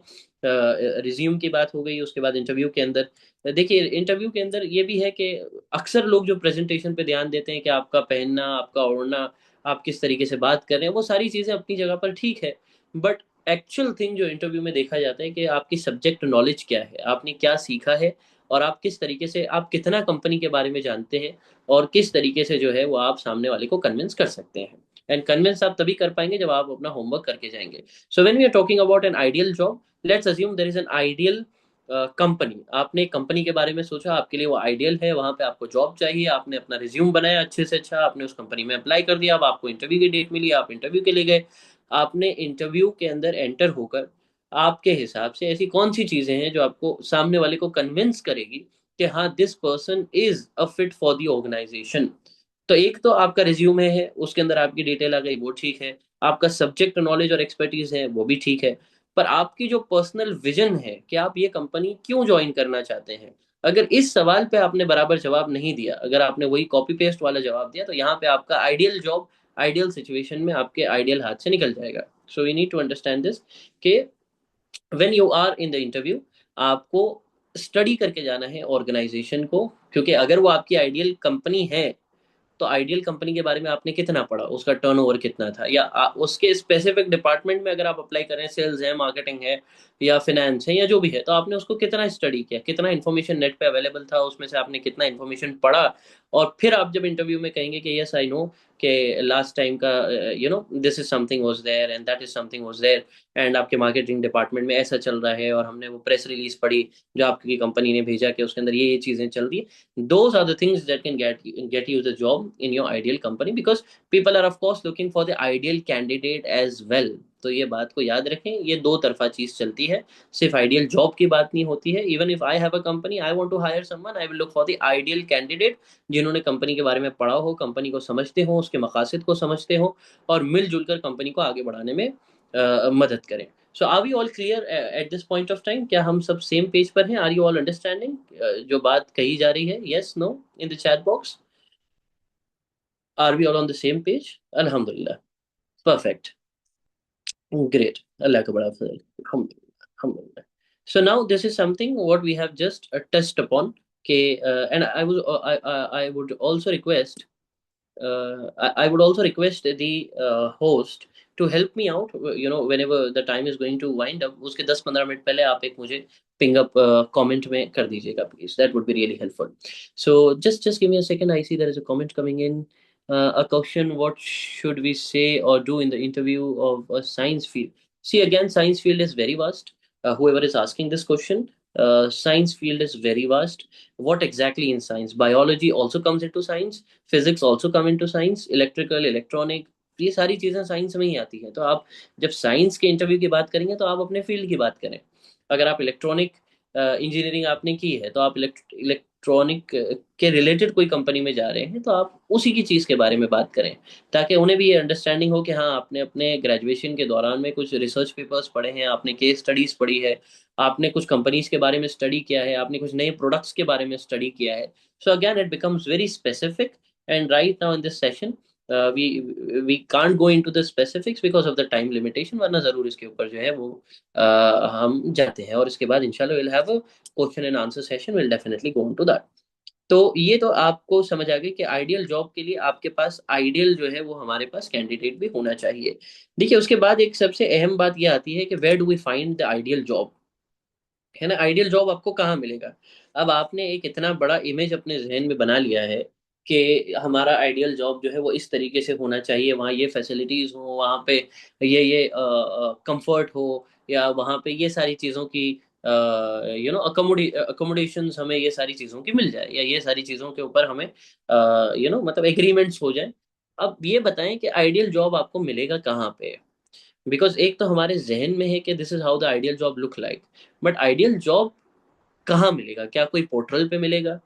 रिज्यूम की बात हो गई, उसके बाद इंटरव्यू के अंदर देखिए, इंटरव्यू के अंदर ये भी है कि अक्सर लोग जो प्रेजेंटेशन पे ध्यान देते हैं कि आपका पहनना, आपका ओढ़ना, आप किस तरीके से बात कर रहे हैं, वो सारी चीज़ें अपनी जगह पर ठीक है। बट एक्चुअल थिंग जो इंटरव्यू में देखा जाता है कि आपकी सब्जेक्ट नॉलेज क्या है, आपने क्या सीखा है, और आप किस तरीके से, आप कितना कंपनी के बारे में जानते हैं, और किस तरीके से जो है वो आप सामने वाले को कन्विंस कर सकते हैं। एंड कन्विंस आप तभी कर पाएंगे जब आप अपना होमवर्क करके जाएंगे। So when we are talking about an ideal job, let's assume there is an ideal company. आपने एक कंपनी के बारे में सोचा, आपके लिए वो आइडियल है, वहां पे आपको जॉब चाहिए, आपने अपना रिज्यूम बनाया अच्छे से अच्छा, आपने उस कंपनी में अप्लाई कर दिया, अब आपको इंटरव्यू की डेट मिली, आप इंटरव्यू के लिए गए। आपने इंटरव्यू के अंदर एंटर होकर आपके हिसाब से ऐसी कौन सी चीजें हैं जो आपको सामने वाले को कन्विंस करेगी कि हाँ, this person is a fit for the organization. तो एक तो आपका रिज्यूमे है, उसके अंदर आपकी डिटेल आ गई, वो ठीक है। आपका सब्जेक्ट नॉलेज और एक्सपर्टीज है, वो भी ठीक है। पर आपकी जो पर्सनल विजन है कि आप ये कंपनी क्यों ज्वाइन करना चाहते हैं, अगर इस सवाल पे आपने बराबर जवाब नहीं दिया, अगर आपने वही कॉपी पेस्ट वाला जवाब दिया, तो यहाँ पे आपका आइडियल जॉब आइडियल सिचुएशन में आपके आइडियल हाथ से निकल जाएगा। So you need to understand this कि when you are in the interview, आपको स्टडी करके जाना है ऑर्गेनाइजेशन को, क्योंकि अगर वो आपकी आइडियल कंपनी है, तो आइडियल कंपनी के बारे में आपने कितना पढ़ा, उसका टर्नओवर कितना था, या उसके स्पेसिफिक डिपार्टमेंट में अगर आप अप्लाई करें, सेल्स है, मार्केटिंग है, या फिनेंस है, या जो भी है, तो आपने उसको कितना स्टडी किया, कितना इन्फॉर्मेशन नेट पे अवेलेबल था, उसमें से आपने कितना इन्फॉर्मेशन पढ़ा। और फिर आप जब इंटरव्यू में कहेंगे कि यस आई नो कि लास्ट टाइम का this is something was there and that is something was there, and आपके मार्केटिंग डिपार्टमेंट में ऐसा चल रहा है, और हमने वो प्रेस रिलीज पढ़ी जो आपकी कंपनी ने भेजा कि उसके अंदर ये चीजें चल रही है। Those are the things that can get you the job in your ideal company, because people are of course looking for the ideal candidate as well। तो ये बात को याद रखें, ये दो तरफा चीज चलती है, सिर्फ आइडियल जॉब की बात नहीं होती है। Even if I have a company, I want to hire someone, I will look for the ideal candidate, जिन्होंने कंपनी के बारे में पढ़ा हो, कंपनी को समझते हो, उसके मकासद को समझते हो, और मिलजुल कर कंपनी को आगे बढ़ाने में मदद करें। So are we all clear at this point of time? क्या हम सब सेम पेज पर हैं? आर यू ऑल अंडरस्टैंडिंग जो बात कही जा रही है? Yes, no, in the chat box. Are we all on the same page? अल्हम्दुलिल्लाह, परफेक्ट, ग्रेट, अल्लाह का बड़ा फजल, अल्हम्दुलिल्लाह, अल्हम्दुलिल्लाह। So now this is something what we have just touched upon. Okay, and I would also request I would also request the host to help me out, whenever the time is going to wind up, उसके 10-15 minute पहले आप एक मुझे ping up comment में कर दीजिएगा please, that would be really helpful. So just give me a second, I see there is a comment coming in. A question: what should we say or do in the interview of a science field? See, again, science field is very vast. Whoever is asking this question, science field is very vast. What exactly in science? Biology also comes into science, physics also come into science, electrical, electronic, ये सारी चीज़ें science में ही आती हैं। तो आप जब science के इंटरव्यू की बात करेंगे तो आप अपने फील्ड की बात करें। अगर आप इलेक्ट्रॉनिक इंजीनियरिंग आपने की है तो आप इलेक्ट्रॉनिक के रिलेटेड कोई कंपनी में जा रहे हैं तो आप उसी की चीज़ के बारे में बात करें, ताकि उन्हें भी ये अंडरस्टैंडिंग हो कि हाँ, आपने अपने ग्रेजुएशन के दौरान में कुछ रिसर्च पेपर्स पढ़े हैं, आपने केस स्टडीज पढ़ी है, आपने कुछ कंपनीज के बारे में स्टडी किया है, आपने कुछ नए प्रोडक्ट्स के बारे में स्टडी किया है। So again it becomes very specific. And right now in this session we we can't go into the specifics because of the time limitation, वरना जरूर इसके ऊपर जो है वो हम जाते हैं, और इसके बाद इंशाल्लाह will have a question and answer session, will definitely go into that. तो ये तो आपको समझ आ गई कि आइडियल जॉब के लिए आपके पास आइडियल जो है वो हमारे पास कैंडिडेट भी होना चाहिए। देखिए, उसके बाद एक सबसे अहम बात ये आती है कि where do we find the ideal job, है ना। आइडियल जॉब आपको कहाँ मिलेगा। अब आपने एक इतना बड़ा इमेज अपने जहन में बना लिया है कि हमारा आइडियल जॉब जो है वो इस तरीके से होना चाहिए, वहाँ ये फैसिलिटीज हो, वहाँ पे ये कंफर्ट हो, या वहाँ पे ये सारी चीज़ों की अकोमोडेशंस हमें ये सारी चीज़ों की मिल जाए, या ये सारी चीज़ों के ऊपर हमें मतलब एग्रीमेंट्स हो जाए। अब ये बताएं कि आइडियल जॉब आपको मिलेगा कहाँ पे। बिकॉज एक तो हमारे जहन में है कि this is how the ideal job look like, but ideal job कहाँ मिलेगा। क्या कोई पोर्टल पे मिलेगा,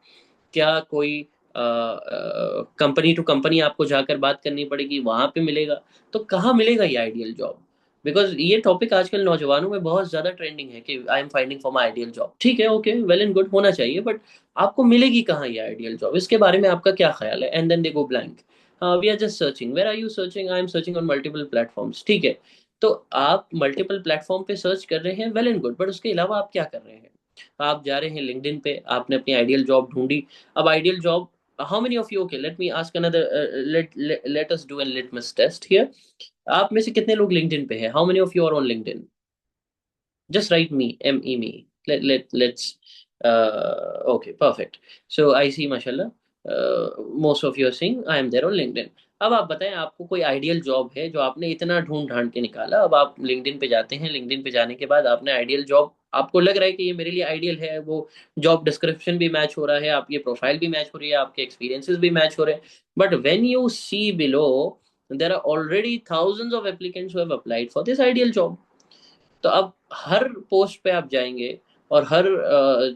क्या कोई कंपनी टू कंपनी आपको जाकर बात करनी पड़ेगी वहां पे मिलेगा। तो कहाँ मिलेगा ये आइडियल जॉब। बिकॉज ये टॉपिक आजकल नौजवानों में बहुत ज्यादा ट्रेंडिंग है कि I am finding for my ideal job. ठीक है, ओके, वेल एंड गुड, होना चाहिए, बट आपको मिलेगी कहाँ ये आइडियल जॉब, इसके बारे में आपका क्या ख्याल है। And then they go blank, we are just searching, where are you searching, I am searching on multiple platforms. ठीक है, तो आप मल्टीपल प्लेटफॉर्म पे सर्च कर रहे हैं, वेल एंड गुड, बट उसके अलावा आप क्या कर रहे हैं। आप जा रहे हैं लिंक्डइन पे, आपने अपनी आइडियल जॉब ढूंढी। अब ideal job, how many of you, okay, let me ask another let us do a litmus test here। आप में से कितने लोग लिंक्डइन पे हैं। How many of you are on LinkedIn? Just write me, me. Let's okay, perfect। So I see, mashallah, most of you are saying I am there on LinkedIn। अब आप बताएं, आपको कोई आइडियल जॉब है जो आपने इतना ढूंढ ढांड के निकाला। अब आप लिंक्डइन पे जाते हैं, लिंक्डइन पे जाने के बाद आपने आइडियल जॉब, आपको लग रहा है कि ये मेरे लिए आइडियल है, वो जॉब डिस्क्रिप्शन भी मैच हो रहा है, आपकी प्रोफाइल भी मैच हो रही है, आपके एक्सपीरियंसेस भी मैच हो रहे हैं, but when you see below there are already thousands of applicants who have applied for this ideal job. तो अब हर पोस्ट पे आप जाएंगे और हर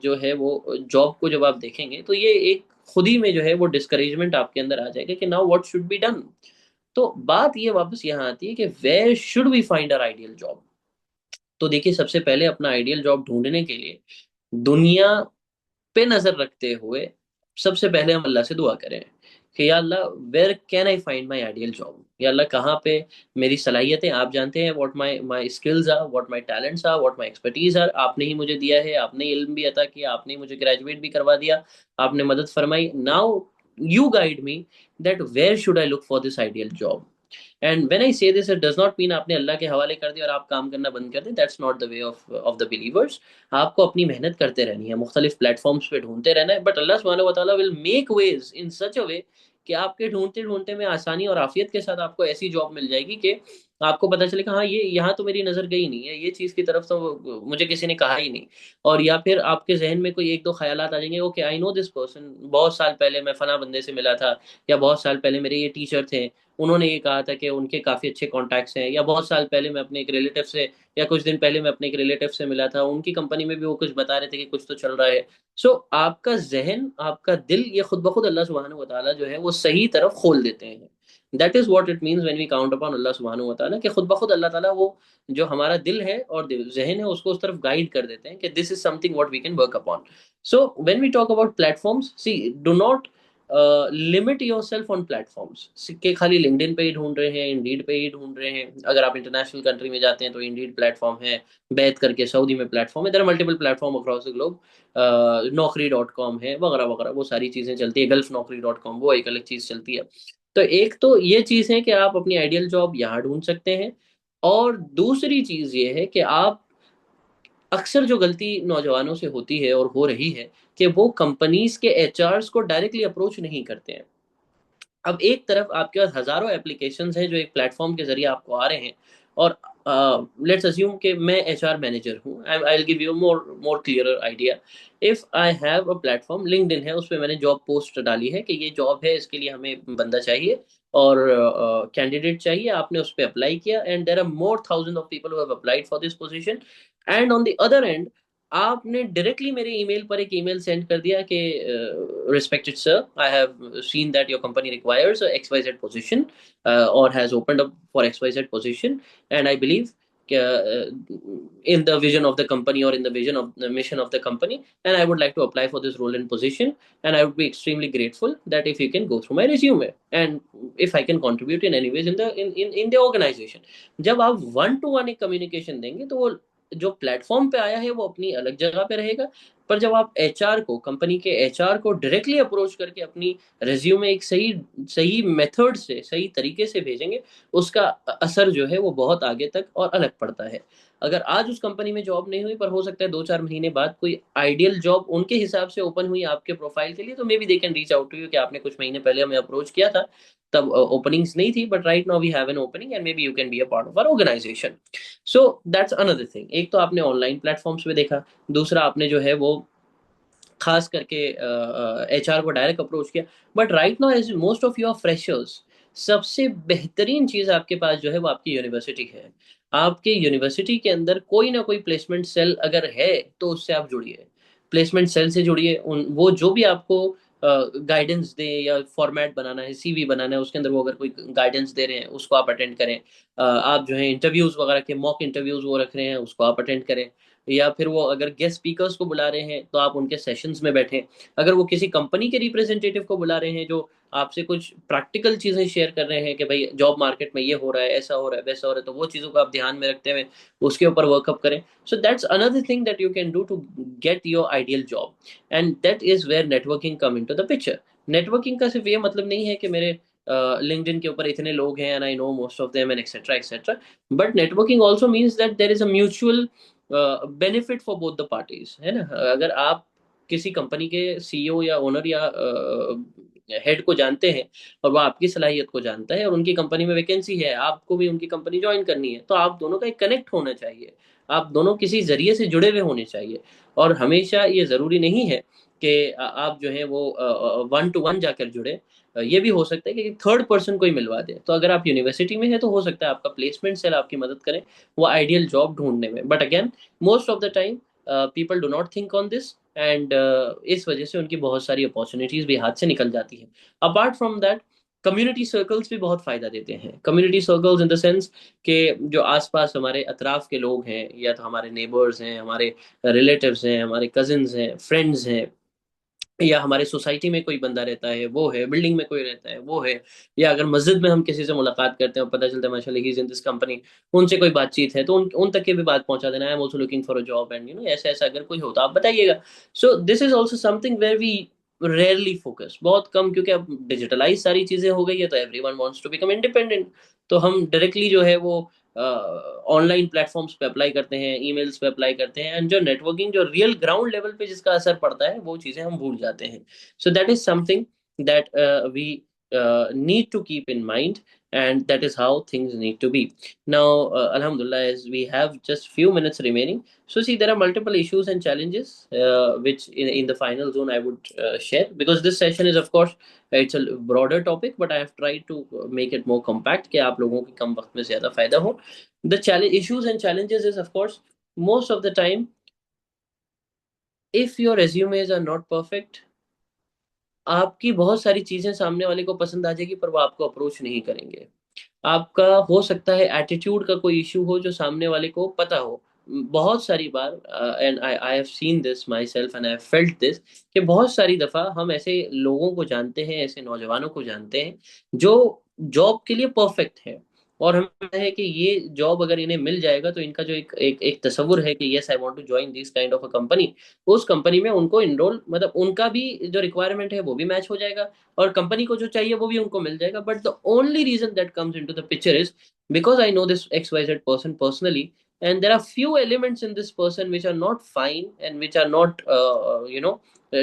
जो है वो जॉब को जब आप देखेंगे तो ये एक खुद ही में जो है वो डिस्करेजमेंट आपके अंदर आ जाएगा कि now what should be done. तो बात ये वापस यहाँ आती है कि where should we find our ideal job. तो देखिए, सबसे पहले अपना आइडियल जॉब ढूंढने के लिए दुनिया पे नजर रखते हुए सबसे पहले हम अल्लाह से दुआ करें कि या Allah, where can I find my ideal job. या अल्लाह, कहाँ पे मेरी सलाहियतें, आप जानते हैं what my my skills are, what my talents are, what my expertise are. आपने ही मुझे दिया है, आपने इल्म भी अता किया, आपने ही मुझे ग्रेजुएट भी करवा दिया, आपने मदद फरमाई। Now you guide me that where should I look for this ideal job. And when I say this, it does not mean आपने अल्लाह के हवाले कर दिया और आप काम करना बंद कर दें। That's not the way of the believers. आपको अपनी मेहनत करते रहनी है, मुख्तलिफ प्लेटफॉर्म्स पे ढूंढते रहना है, बट अल्लाह सुब्हानहू व तआला विल मेक वेज इन सच अ वे कि आपके ढूंढते ढूंढते में आसानी और आफियत के साथ आपको ऐसी जॉब मिल जाएगी कि आपको पता चले कि हाँ, ये यहाँ तो मेरी नज़र गई नहीं है, ये चीज़ की तरफ तो मुझे किसी ने कहा ही नहीं। और या फिर आपके जहन में कोई एक दो ख्यालात आ जाएंगे, okay, I know this person, बहुत साल पहले मैं फला बंदे से मिला था, या बहुत साल पहले मेरे ये टीचर थे, उन्होंने ये कहा था कि उनके काफ़ी अच्छे कॉन्टैक्ट्स हैं, या बहुत साल पहले मैं अपने एक रिलेटिव से, या कुछ दिन पहले मैं अपने एक रिलेटिव से मिला था, उनकी कंपनी में भी वो कुछ बता रहे थे कि कुछ तो चल रहा है। सो आपका जहन, आपका दिल, ये खुद ब खुद अल्लाह सुब्हानहू व तआला जो है वो सही तरफ खोल देते हैं। That is what it means when we count upon Allah सुब्हानहू व तआला, कि खुद ब खुद अल्लाह ताला वो जो हमारा दिल है और जहन है उसको उस तरफ गाइड कर देते हैं कि this is something what we can work upon. So when we talk about platforms, see, do not limit yourself on platforms. सिक्के खाली लिंक्डइन पे ही ढूंढ रहे हैं, इंडीड पे ही ढूंढ रहे हैं। अगर आप इंटरनेशनल कंट्री में जाते हैं तो इंडीड प्लेटफॉर्म है, बैत करके सऊदी में प्लेटफॉर्म है, there are multiple platform across the globe. नौकरी.com है, वगैरह वगैरह, वो सारी चीज़ें चलती है। गल्फ नौकरी.com, वो एक अलग चीज़ चलती है। तो एक तो ये चीज़ है कि आप अपनी आइडियल जॉब यहाँ ढूंढ सकते हैं, और दूसरी चीज़ ये है कि आप, अक्सर जो गलती नौजवानों से होती है और हो रही है कि वो कंपनीज के एचआरस को डायरेक्टली अप्रोच नहीं करते हैं। अब एक तरफ आपके पास हजारों एप्लीकेशंस हैं जो एक प्लेटफॉर्म के जरिए आपको आ रहे हैं, और लेट्स अज्यूम कि मैं एचआर मैनेजर हूँ। I will give you more more clear idea. If I have a platform, LinkedIn है, उस पर मैंने जॉब पोस्ट डाली है कि ये जॉब है, इसके लिए हमें बंदा चाहिए। और कैंडिडेट चाहिए, आपने उस पर अप्लाई किया, and there are more thousand of people who have applied for this position. And on the other end, आपने डायरेक्टली मेरे ईमेल पर एक ईमेल सेंड कर दिया कि respected sir, I have seen that your company requires XYZ position और has opened up for XYZ position, and I believe in the vision of the company or in the vision of the mission of the company, and I would like to apply for this role and position, and I would be extremely grateful that if you can go through my resume and if I can contribute in any ways in the organization. जब आप one two one एक communication देंगे तो वो जो platform पे आया है वो अपनी अलग जगह पे रहेगा, पर जब आप एचआर को, कंपनी के एचआर को डायरेक्टली अप्रोच करके अपनी रेज्यूमे एक सही सही मेथड से, सही तरीके से भेजेंगे, उसका असर जो है वो बहुत आगे तक और अलग पड़ता है। अगर आज उस कंपनी में जॉब नहीं हुई, पर हो सकता है 2-4 महीने बाद कोई आइडियल जॉब उनके हिसाब से ओपन हुई आपके प्रोफाइल के लिए, तो maybe they can reach out to you कि आपने कुछ महीने पहले हमें अप्रोच किया था, तब ओपनिंग्स नहीं थी, but right now we have an opening and maybe you can be a part of our organization. So that's another thing. एक तो आपने ऑनलाइन प्लेटफॉर्म्स पे देखा, दूसरा आपने जो है वो खास करके एचआर को डायरेक्ट अप्रोच किया, but right now as most of your freshers, सबसे बेहतरीन चीज आपके पास जो है वो आपकी यूनिवर्सिटी है। आपके यूनिवर्सिटी के अंदर कोई ना कोई प्लेसमेंट सेल अगर है तो उससे आप जुड़िए, प्लेसमेंट सेल से जुड़िए। उन वो जो भी आपको गाइडेंस दे, या फॉर्मेट बनाना है, सीवी बनाना है, उसके अंदर वो अगर कोई गाइडेंस दे रहे हैं उसको आप अटेंड करें। आप जो है इंटरव्यूज वगैरह के मॉक इंटरव्यूज वो रख रहे हैं उसको आप अटेंड करें, या फिर वो अगर गेस्ट स्पीकर्स को बुला रहे हैं तो आप उनके सेशंस में बैठें। अगर वो किसी कंपनी के रिप्रेजेंटेटिव को बुला रहे हैं जो आपसे कुछ प्रैक्टिकल चीजें शेयर कर रहे हैं कि भाई जॉब मार्केट में ये हो रहा है, ऐसा हो रहा है, वैसा हो रहा है, तो वो चीजों को आप ध्यान में रखते हुए उसके ऊपर वर्कअप करें। So that's another thing that you can do to get your ideal job, and that is where networking come into the picture. Networking का सिर्फ ये मतलब नहीं है कि मेरे लिंक्डइन के ऊपर इतने लोग हैं and I know most of them and etcetera etcetera, but networking also means that there is a mutual benefit for both the parties, है ना। अगर आप किसी कंपनी के सीईओ या ओनर या हेड को जानते हैं और वो आपकी सलाहियत को जानता है और उनकी कंपनी में वैकेंसी है, आपको भी उनकी कंपनी ज्वाइन करनी है, तो आप दोनों का एक कनेक्ट होना चाहिए, आप दोनों किसी जरिए से जुड़े हुए होने चाहिए। और हमेशा ये जरूरी नहीं है कि आप जो है वो वन टू वन जाकर जुड़े, ये भी हो सकता है कि थर्ड पर्सन कोई मिलवा दे। तो अगर आप यूनिवर्सिटी में है तो हो सकता है आपका प्लेसमेंट सेल आपकी मदद करे वो आइडियल जॉब ढूंढने में, but again most of the time people do not think on this, and इस वजह से उनकी बहुत सारी अपॉर्चुनिटीज भी हाथ से निकल जाती हैं। Apart from that, community circles भी बहुत फायदा देते हैं। Community circles in the sense के जो आसपास हमारे अतराफ के लोग हैं, या तो हमारे नेबर्स हैं, हमारे रिलेटिव्स हैं, हमारे कजिन्स हैं, फ्रेंड्स हैं, या हमारे सोसाइटी में कोई बंदा रहता है वो है, बिल्डिंग में कोई रहता है वो है, या अगर मस्जिद में हम किसी से मुलाकात करते हैं और पता चलता है माशाल्लाह he is in this company, उनसे कोई बातचीत है तो उन तक की भी बात पहुंचा देना। I am also looking for a job and ऐसा ऐसा अगर कोई हो तो आप बताइएगा। So this is also something where we rarely focus, बहुत कम, क्योंकि अब डिजिटलाइज सारी चीजें हो गई है तो everyone wants to become independent. तो हम डायरेक्टली जो है वो ऑनलाइन प्लेटफॉर्म्स पे अप्लाई करते हैं, ईमेल्स पे अप्लाई करते हैं, एंड जो नेटवर्किंग जो रियल ग्राउंड लेवल पे जिसका असर पड़ता है वो चीजें हम भूल जाते हैं। So that is something that we need to keep in mind, and that is how things need to be. Now alhamdulillah, as we have just few minutes remaining, so see, there are multiple issues and challenges which in the final zone I would share, because this session is of course it's a broader topic, but I have tried to make it more compact कि आप लोगों की कम वक्त में ज्यादा फायदा हो। The challenge issues and challenges is of course most of the time, if your resumes are not perfect, आपकी बहुत सारी चीजें सामने वाले को पसंद आ जाएगी पर वो आपको अप्रोच नहीं करेंगे। आपका हो सकता है एटीट्यूड का कोई इशू हो जो सामने वाले को पता हो। बहुत सारी बार, and I have seen this myself and I have felt this, कि बहुत सारी दफा हम ऐसे लोगों को जानते हैं, ऐसे नौजवानों को जानते हैं जो जॉब के लिए परफेक्ट है, और हमें पता है कि ये जॉब अगर इन्हें मिल जाएगा तो इनका जो एक तस्वुर है कि yes I want to join this kind of a company, उस कंपनी में उनको इनरोल, मतलब उनका भी जो रिक्वायरमेंट है वो भी मैच हो जाएगा और कंपनी को जो चाहिए वो भी उनको मिल जाएगा। But the only reason that comes into the picture is because I know this XYZ person personally, and there are few elements in this person which are not fine and which are not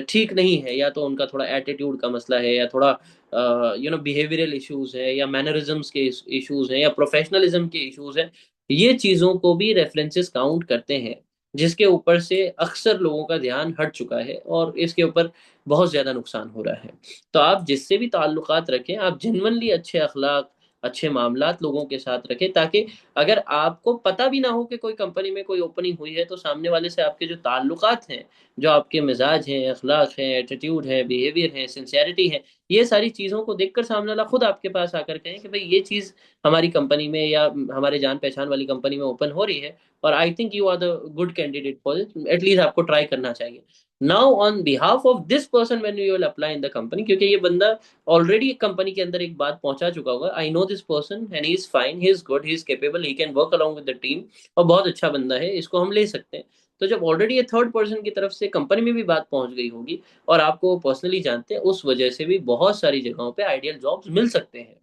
ठीक नहीं है, या तो उनका थोड़ा attitude का मसला है, या थोड़ा बिहेवियरल इश्यूज है, या मैनरिज्म्स के इश्यूज हैं, या प्रोफेशनलिज्म के इश्यूज हैं। ये चीजों को भी रेफरेंसेस काउंट करते हैं, जिसके ऊपर से अक्सर लोगों का ध्यान हट चुका है, और इसके ऊपर बहुत ज़्यादा नुकसान हो रहा है। तो आप जिससे भी ताल्लुकात रखें, आप जेन्युइनली अच्छे अखलाक, अच्छे मामलात लोगों के साथ रखें, ताकि अगर आपको पता भी ना हो कि कोई कंपनी में कोई ओपनिंग हुई है, तो सामने वाले से आपके जो ताल्लुकात हैं, जो आपके मिजाज हैं, अखलाक हैं, एटीट्यूड है, बिहेवियर है, सिंसियरिटी है, ये सारी चीज़ों को देखकर सामने वाला खुद आपके पास आकर कहें कि भाई ये चीज़ हमारी कंपनी में या हमारे जान पहचान वाली कंपनी में ओपन हो रही है, और I think you are the good candidate for it, at least आपको ट्राई करना चाहिए। Now on behalf of this person when you will apply in the company, क्योंकि ये बंदा ऑलरेडी कंपनी के अंदर एक बात पहुंचा चुका होगा, आई know this person and he is fine, he is good, he is capable, he can work along with the team, और बहुत अच्छा बंदा है, इसको हम ले सकते हैं। तो जब ऑलरेडी ये थर्ड पर्सन की तरफ से कंपनी में भी बात पहुंच गई होगी, और आपको पर्सनली जानते हैं, उस वजह से भी बहुत सारी जगहों पे आइडियल जॉब्स मिल सकते हैं।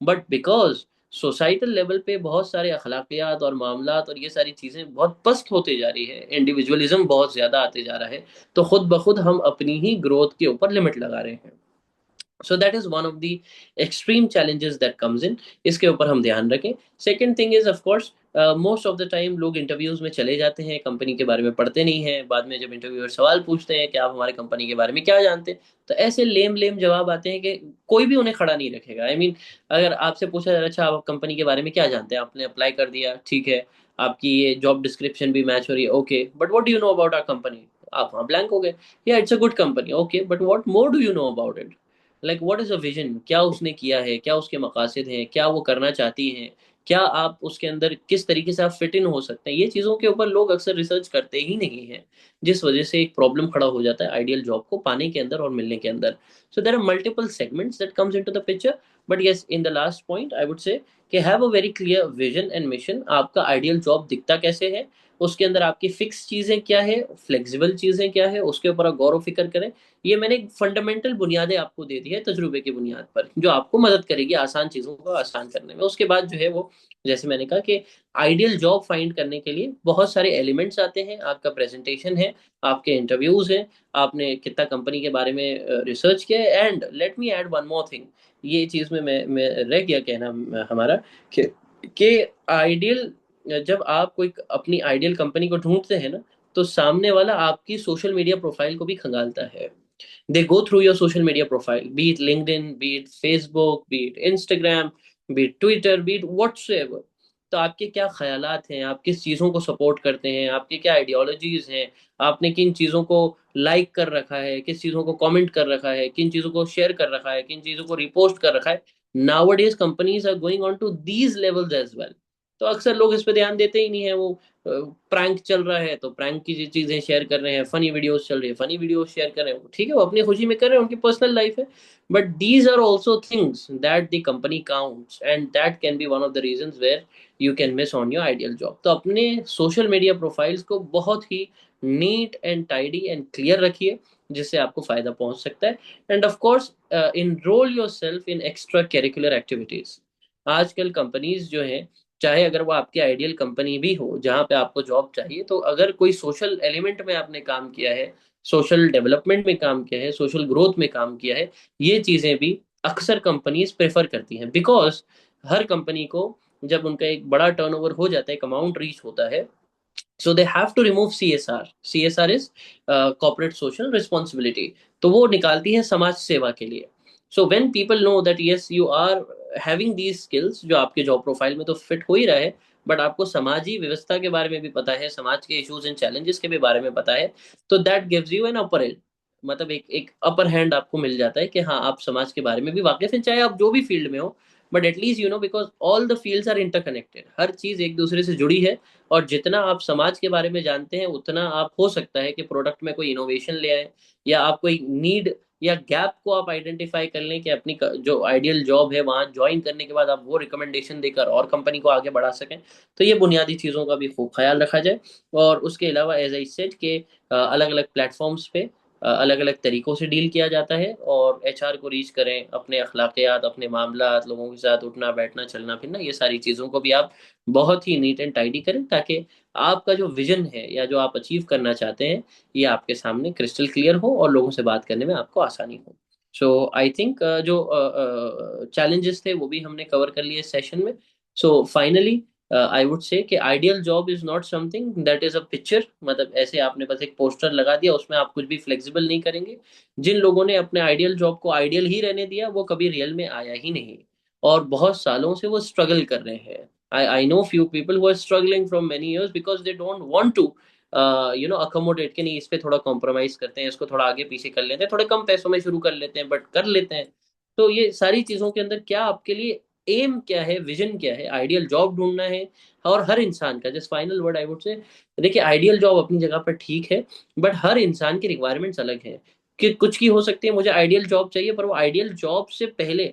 बट बिकॉज सोसाइटल लेवल पे बहुत सारे अखलाकियात और मामलात और ये सारी चीज़ें बहुत पस्त होते जा रही है, इंडिविजुअलिज्म बहुत ज़्यादा आते जा रहा है, तो खुद ब खुद हम अपनी ही ग्रोथ के ऊपर लिमिट लगा रहे हैं। So that is one of the extreme challenges that comes in, इसके ऊपर हम ध्यान रखें। Second thing is of course, most of the time लोग इंटरव्यूज में चले जाते हैं, कंपनी के बारे में पढ़ते नहीं हैं, बाद में जब इंटरव्यूअर सवाल पूछते हैं कि आप हमारे कंपनी के बारे में क्या जानते हैं, तो ऐसे लेम लेम जवाब आते हैं कि कोई भी उन्हें खड़ा नहीं रखेगा। आई मीन, अगर आपसे पूछा जाए अच्छा आप कंपनी के बारे में क्या जानते हैं, आपने अप्लाई कर दिया, ठीक है, आपकी ये जॉब डिस्क्रिप्शन भी मैच हो रही है, okay, but what do you know about our company, आप वहाँ ब्लैंक हो गए। या it's a good company, okay, but what more do you know about it, like what is a vision, क्या उसने किया है, क्या उसके मकासद हैं, क्या वो करना चाहती हैं, क्या आप उसके अंदर किस तरीके से आप फिट इन हो सकते हैं, ये चीज़ों के ऊपर लोग अक्सर रिसर्च करते ही नहीं हैं, जिस वजह से एक प्रॉब्लम खड़ा हो जाता है आइडियल जॉब को पाने के अंदर और मिलने के अंदर। So there are multiple segments that comes into the picture, but yes, in the last point I would say कि have a very clear vision and mission, आपका आइडियल जॉब दिखता कैसे है, उसके अंदर आपकी फिक्स चीज़ें क्या है, फ्लेक्सिबल चीज़ें क्या है, उसके ऊपर आप गौर फिक्र करें। ये मैंने एक फंडामेंटल बुनियादें आपको दे दी है तजुर्बे की बुनियाद पर, जो आपको मदद करेगी आसान चीज़ों को आसान करने में। उसके बाद जो है वो, जैसे मैंने कहा कि आइडियल जॉब फाइंड करने के लिए बहुत सारे एलिमेंट्स आते हैं, आपका प्रेजेंटेशन है, आपके इंटरव्यूज हैं, आपने कितना कंपनी के बारे में रिसर्च किया है, and let me add one more thing, ये चीज़ में मैं रह गया कहना हमारा, कि आइडियल, जब आप कोई अपनी आइडियल कंपनी को ढूंढते हैं ना, तो सामने वाला आपकी सोशल मीडिया प्रोफाइल को भी खंगालता है। They go through your social media profile, be it LinkedIn, be it Facebook, be it Instagram, be it Twitter, be it whatsoever. तो आपके क्या ख्यालात हैं, आप किस चीज़ों को सपोर्ट करते हैं, आपकी क्या आइडियोलॉजीज हैं, आपने किन चीज़ों को लाइक कर रखा है, किस चीज़ों को कमेंट कर रखा है, किन चीज़ों को शेयर कर रखा है, किन चीज़ों को रिपोस्ट कर रखा है। Nowadays companies are going on to these levels as well. तो अक्सर लोग इस पे ध्यान देते ही नहीं है, वो प्रैंक चल रहा है तो प्रैंक की चीजें शेयर कर रहे हैं, फनी वीडियोस चल रही है फनी वीडियोस शेयर कर रहे हैं, ठीक है, वो अपनी खुशी में कर रहे हैं, उनकी पर्सनल लाइफ है। But these are also things that the company counts, and that can be one of the reasons where you can miss on your ideal job. तो अपने सोशल मीडिया प्रोफाइल्स को बहुत ही neat and tidy and clear रखिए, जिससे आपको फायदा पहुंच सकता है। And of course enroll yourself in extra curricular activities. आजकल कंपनीज जो हैं, चाहे अगर वो आपकी आइडियल कंपनी भी हो जहाँ पे आपको जॉब चाहिए, तो अगर कोई सोशल एलिमेंट में आपने काम किया है, सोशल डेवलपमेंट में काम किया है, सोशल ग्रोथ में काम किया है, ये चीज़ें भी अक्सर कंपनीज प्रेफर करती हैं। बिकॉज हर कंपनी को जब उनका एक बड़ा टर्नओवर हो जाता है, एक अमाउंट रीच होता है, so they have to remove CSR is corporate social responsibility। तो वो निकालती है समाज सेवा के लिए। so when people know that yes you are having these skills, जो आपके जॉब प्रोफाइल में तो फिट हो ही रहा है, बट आपको समाजी व्यवस्था के बारे में भी पता है, समाज के इश्यूज एंड चैलेंजेस के भी बारे में पता है, तो that gives you an upper as, मतलब एक अपर हैंड आपको मिल जाता है कि हाँ आप समाज के बारे में भी वाकिफ हैं, चाहे आप जो भी फील्ड में हो, but at least you know, because all the fields are interconnected, हर चीज एक दूसरे से जुड़ी है। और जितना आप समाज के बारे में जानते हैं, उतना आप हो सकता है कि प्रोडक्ट में कोई इनोवेशन ले आए, या आप कोई नीड या गैप को आप आइडेंटिफाई कर लें कि अपनी जो आइडियल जॉब है वहां ज्वाइन करने के बाद आप वो रिकमेंडेशन देकर और कंपनी को आगे बढ़ा सकें। तो ये बुनियादी चीज़ों का भी खूब ख्याल रखा जाए। और उसके अलावा एज आई सेड के अलग अलग प्लेटफॉर्म्स पे अलग अलग तरीक़ों से डील किया जाता है, और एचआर को रीच करें, अपने अखलाकियात, अपने मामलात, लोगों के साथ उठना बैठना चलना फिरना, ये सारी चीज़ों को भी आप बहुत ही नीट एंड टाइडी करें, ताकि आपका जो विजन है या जो आप अचीव करना चाहते हैं, ये आपके सामने क्रिस्टल क्लियर हो और लोगों से बात करने में आपको आसानी हो। सो आई थिंक जो चैलेंजेस थे वो भी हमने कवर कर लिए इस सेशन में। So finally I would say कि ideal job is not something that is a picture, मतलब ऐसे आपने बस एक पोस्टर लगा दिया, उसमें आप कुछ भी फ्लेक्सिबल नहीं करेंगे। जिन लोगों ने अपने आइडियल जॉब को आइडियल ही रहने दिया वो कभी रियल में आया ही नहीं, और बहुत सालों से वो स्ट्रगल कर रहे हैं। I know few people who are struggling from many years because they don't want to accommodate, कि नहीं इस पे थोड़ा कॉम्प्रोमाइज करते हैं, इसको थोड़ा आगे पीछे कर लेते हैं, थोड़े कम पैसों में शुरू कर लेते हैं बट कर लेते हैं। तो ये सारी चीजों के अंदर क्या आपके लिए एम क्या है, विजन क्या है? आइडियल जॉब ढूंढना है। और हर इंसान का just final word I would से, देखिए आइडियल जॉब अपनी जगह पर ठीक है, बट हर इंसान की रिक्वायरमेंट्स अलग है। कि कुछ की हो सकती है मुझे आइडियल जॉब चाहिए, पर वो आइडियल जॉब से पहले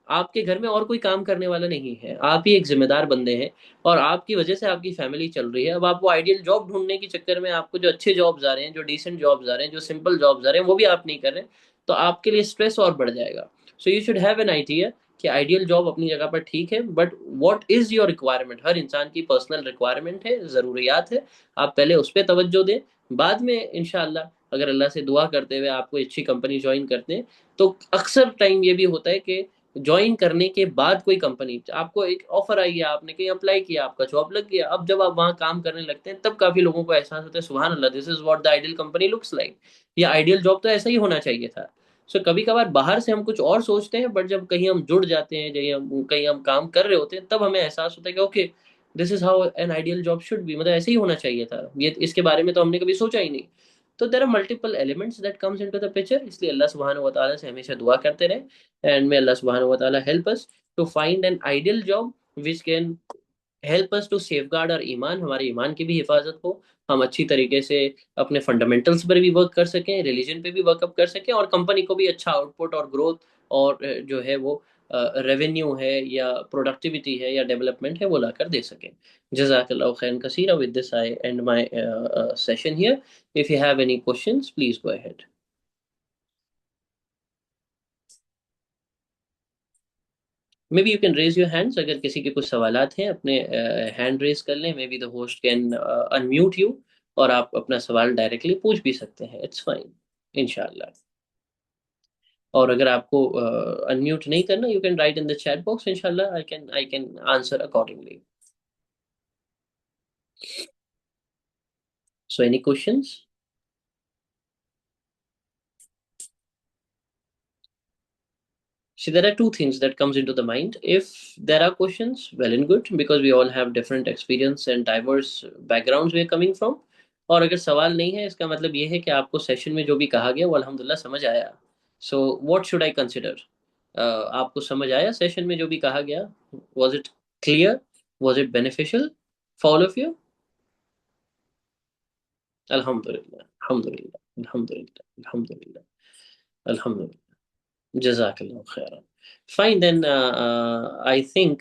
आपके घर में और कोई काम करने वाला नहीं है, आप ही एक जिम्मेदार बंदे हैं, और आपकी वजह से आपकी फैमिली चल रही है। अब आप वो आइडियल जॉब ढूंढने के चक्कर में आपको जो अच्छे जॉब्स आ रहे हैं, जो डिसेंट जॉब्स आ रहे हैं, जो सिंपल जॉब्स आ रहे हैं, वो भी आप नहीं कर रहे, तो आपके लिए स्ट्रेस और बढ़ जाएगा। So you should have an idea कि आइडियल जॉब अपनी जगह पर ठीक है, but what is your requirement? हर इंसान की पर्सनल रिक्वायरमेंट है, ज़रूरियात है। आप पहले उस पर तवज्जो दें, बाद में इंशाल्लाह अगर अल्लाह से दुआ करते हुए आप कोई अच्छी कंपनी ज्वाइन करते हैं, तो अक्सर टाइम ये भी होता है कि ज्वाइन करने के बाद कोई कंपनी, आपको एक ऑफर आई है, आपने कहीं अप्लाई किया, आपका जॉब लग गया, अब जब आप वहां काम करने लगते हैं तब काफी लोगों को एहसास होता है सुभान Allah, this is what the ideal company looks like, या आइडियल जॉब तो ऐसा ही होना चाहिए था। सो कभी कभार बाहर से हम कुछ और सोचते हैं, बट जब कहीं हम जुड़ जाते हैं, कहीं हम काम कर रहे होते हैं, तब हमें एहसास होता है कि okay, this is how an ideal job should be, मतलब ऐसे ही होना चाहिए था, ये इसके बारे में तो हमने कभी सोचा ही नहीं। तो there are multiple elements that comes into the picture, इसलिए अल्लाह सुब्हानहू व तआला से हमेशा दुआ करते रहे, एंड मे अल्लाह सुब्हानहू व तआला help us to find an ideal job which can help us to safeguard और ईमान, हमारे ईमान की भी हिफाजत हो, हम अच्छी तरीके से अपने फंडामेंटल्स पर भी वर्क कर सकें, रिलीजन पे भी वर्कअप कर सकें, और कंपनी को भी अच्छा आउटपुट और ग्रोथ और जो है वो रेवेन्यू है या प्रोडक्टिविटी है या डेवलपमेंट है वो ला कर दे सकें। जज़ाकल्लाहु खैरन कसीरा, with this I end my session here. If you have any questions please go ahead. Maybe you can raise your hands, अगर किसी के कुछ सवालात हैं अपने हैंड रेज कर लें, may be the host can unmute you, और आप अपना सवाल डायरेक्टली पूछ भी सकते हैं, इट्स फाइन इंशाल्लाह। और अगर आपको अनम्यूट नहीं करना, you can write in the chat box, इंशाल्लाह I can answer accordingly. So any questions? See, there are two things that comes into the mind. If there are questions, well and good, because we all have different experience and diverse backgrounds we are coming from. और अगर सवाल नहीं है, इसका मतलब ये है कि आपको सेशन में जो भी कहा गया वो अल्हम्दुलिल्लाह समझ आया। So what should I consider? आपको समझ आया सेशन में जो भी कहा गया? Was it clear? Was it beneficial for all of you? अल्हम्दुलिल्लाह, अल्हम्दुलिल्लाह, अल्हम्दुलिल्लाह, अल्हम्दुलिल्लाह, अल्हम्दुलिल्लाह। Jazakallah khairan. Fine, then I think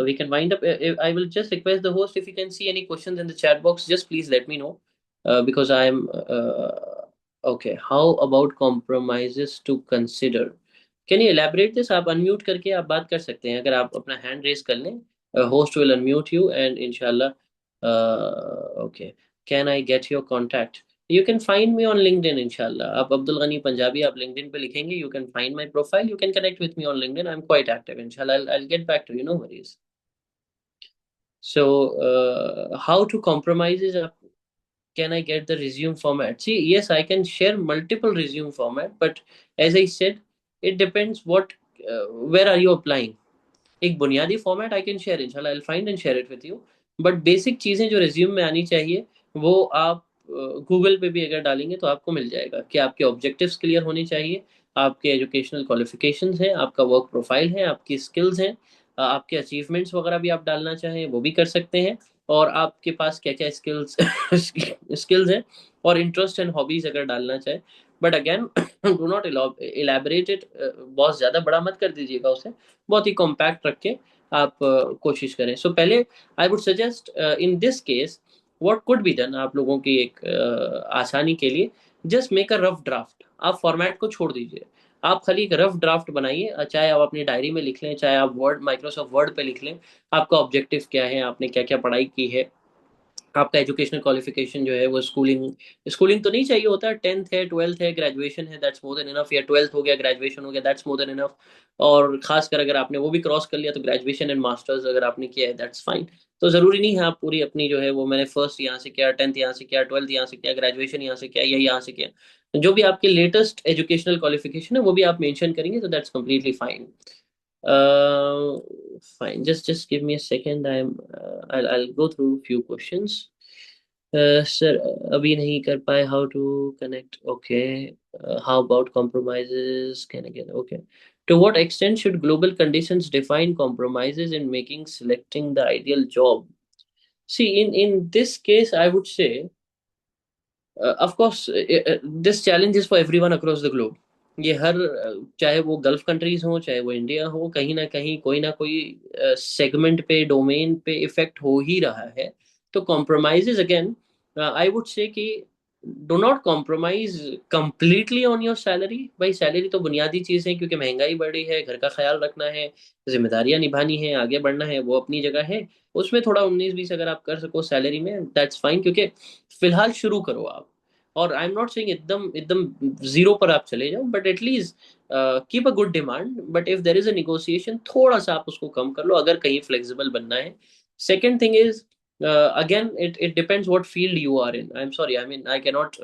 we can wind up. I will just request the host, if you can see any questions in the chat box, just please let me know, because I am okay. How about compromises to consider? Can you elaborate this? आप unmute करके आप बात कर सकते हैं, अगर आप अपना hand raise कर लें, host will unmute you and inshallah. Okay. Can I get your contact? You can find me on LinkedIn, inshallah. आप अब्दुल गनी पंजाबी आप LinkedIn पे लिखेंगे, you can find my profile, you can connect with me on LinkedIn. I'm quite active, inshallah. I'll get back to you, no worries. So, how to compromise is, can I get the resume format? See, yes, I can share multiple resume format, but as I said, it depends where are you applying. एक बुनियादी format I can share, इंशाल्लाह I will find and share it with you, but basic चीज़ें जो resume में आनी चाहिए वो आप गूगल पे भी अगर डालेंगे तो आपको मिल जाएगा, कि आपके ऑब्जेक्टिव्स क्लियर होने चाहिए, आपके एजुकेशनल क्वालिफिकेशंस हैं, आपका वर्क प्रोफाइल है, आपकी स्किल्स हैं, आपके अचीवमेंट्स वगैरह भी आप डालना चाहें वो भी कर सकते हैं, और आपके पास क्या क्या स्किल्स स्किल्स हैं, और इंटरेस्ट एंड हॉबीज अगर डालना चाहें। But again do not elaborate it, बहुत ज़्यादा बड़ा मत कर दीजिएगा उसे, बहुत ही कॉम्पैक्ट रख के आप कोशिश करें। सो पहले I would suggest in this case what could be done, आप लोगों की एक आसानी के लिए, just make a rough draft. आप फॉर्मेट को छोड़ दीजिए, आप खाली एक रफ ड्राफ्ट बनाइए, चाहे आप अपनी डायरी में लिख लें, चाहे आप वर्ड माइक्रोसॉफ्ट वर्ड पे लिख लें, आपका ऑब्जेक्टिव क्या है, आपने क्या क्या पढ़ाई की है, आपका एजुकेशनल क्वालिफिकेशन जो है वो स्कूलिंग तो नहीं चाहिए होता, 10th है, 12th है, ग्रेजुएशन है, दैट्स मोर देन इनफ, या 12th हो गया, ग्रेजुएशन हो गया, दैट्स मोर देन इनफ। और खासकर अगर आपने वो भी क्रॉस कर लिया तो ग्रेजुएशन एंड मास्टर्स अगर आपने किया है दैट्स फाइन। तो जरूरी नहीं है आप पूरी अपनी जो है वो मैंने फर्स्ट यहाँ से किया, 10th यहाँ से किया, 12th यहाँ से किया, ग्रेजुएशन यहाँ से किया या यहाँ से किया, जो भी आपके लेटेस्ट एजुकेशनल क्वालिफिकेशन है वो भी आप मेंशन करेंगे तो that's completely fine. Fine. Just give me a second. I'll go through few questions. Sir, अभी नहीं कर पाए. How to connect? Okay. How about compromises? Can again. Okay. To what extent should global conditions define compromises in making selecting the ideal job? See, in this case, I would say, of course, this challenge is for everyone across the globe. ये हर चाहे वो gulf countries हो, चाहे वो India हो, कहीं ना कोई सेगमेंट पे, डोमेन पे इफेक्ट हो ही रहा है। तो compromises again, I would say कि do not compromise completely on your salary. भाई सैलरी तो बुनियादी चीज है, क्योंकि महंगाई बढ़ी है, घर का ख्याल रखना है, जिम्मेदारियां निभानी है, आगे बढ़ना है, वो अपनी जगह है। उसमें थोड़ा 19-20 अगर आप कर सको सैलरी में दैट्स फाइन, क्योंकि फिलहाल शुरू करो आप। और आई एम नॉट सेइंग एकदम एकदम जीरो पर आप चले जाओ, but at least keep a good demand. But if there is a negotiation, थोड़ा सा आप उसको कम कर लो अगर कहीं फ्लेक्सिबल बनना है। Second thing is, again it depends what field you are in. I am sorry, I mean I can not,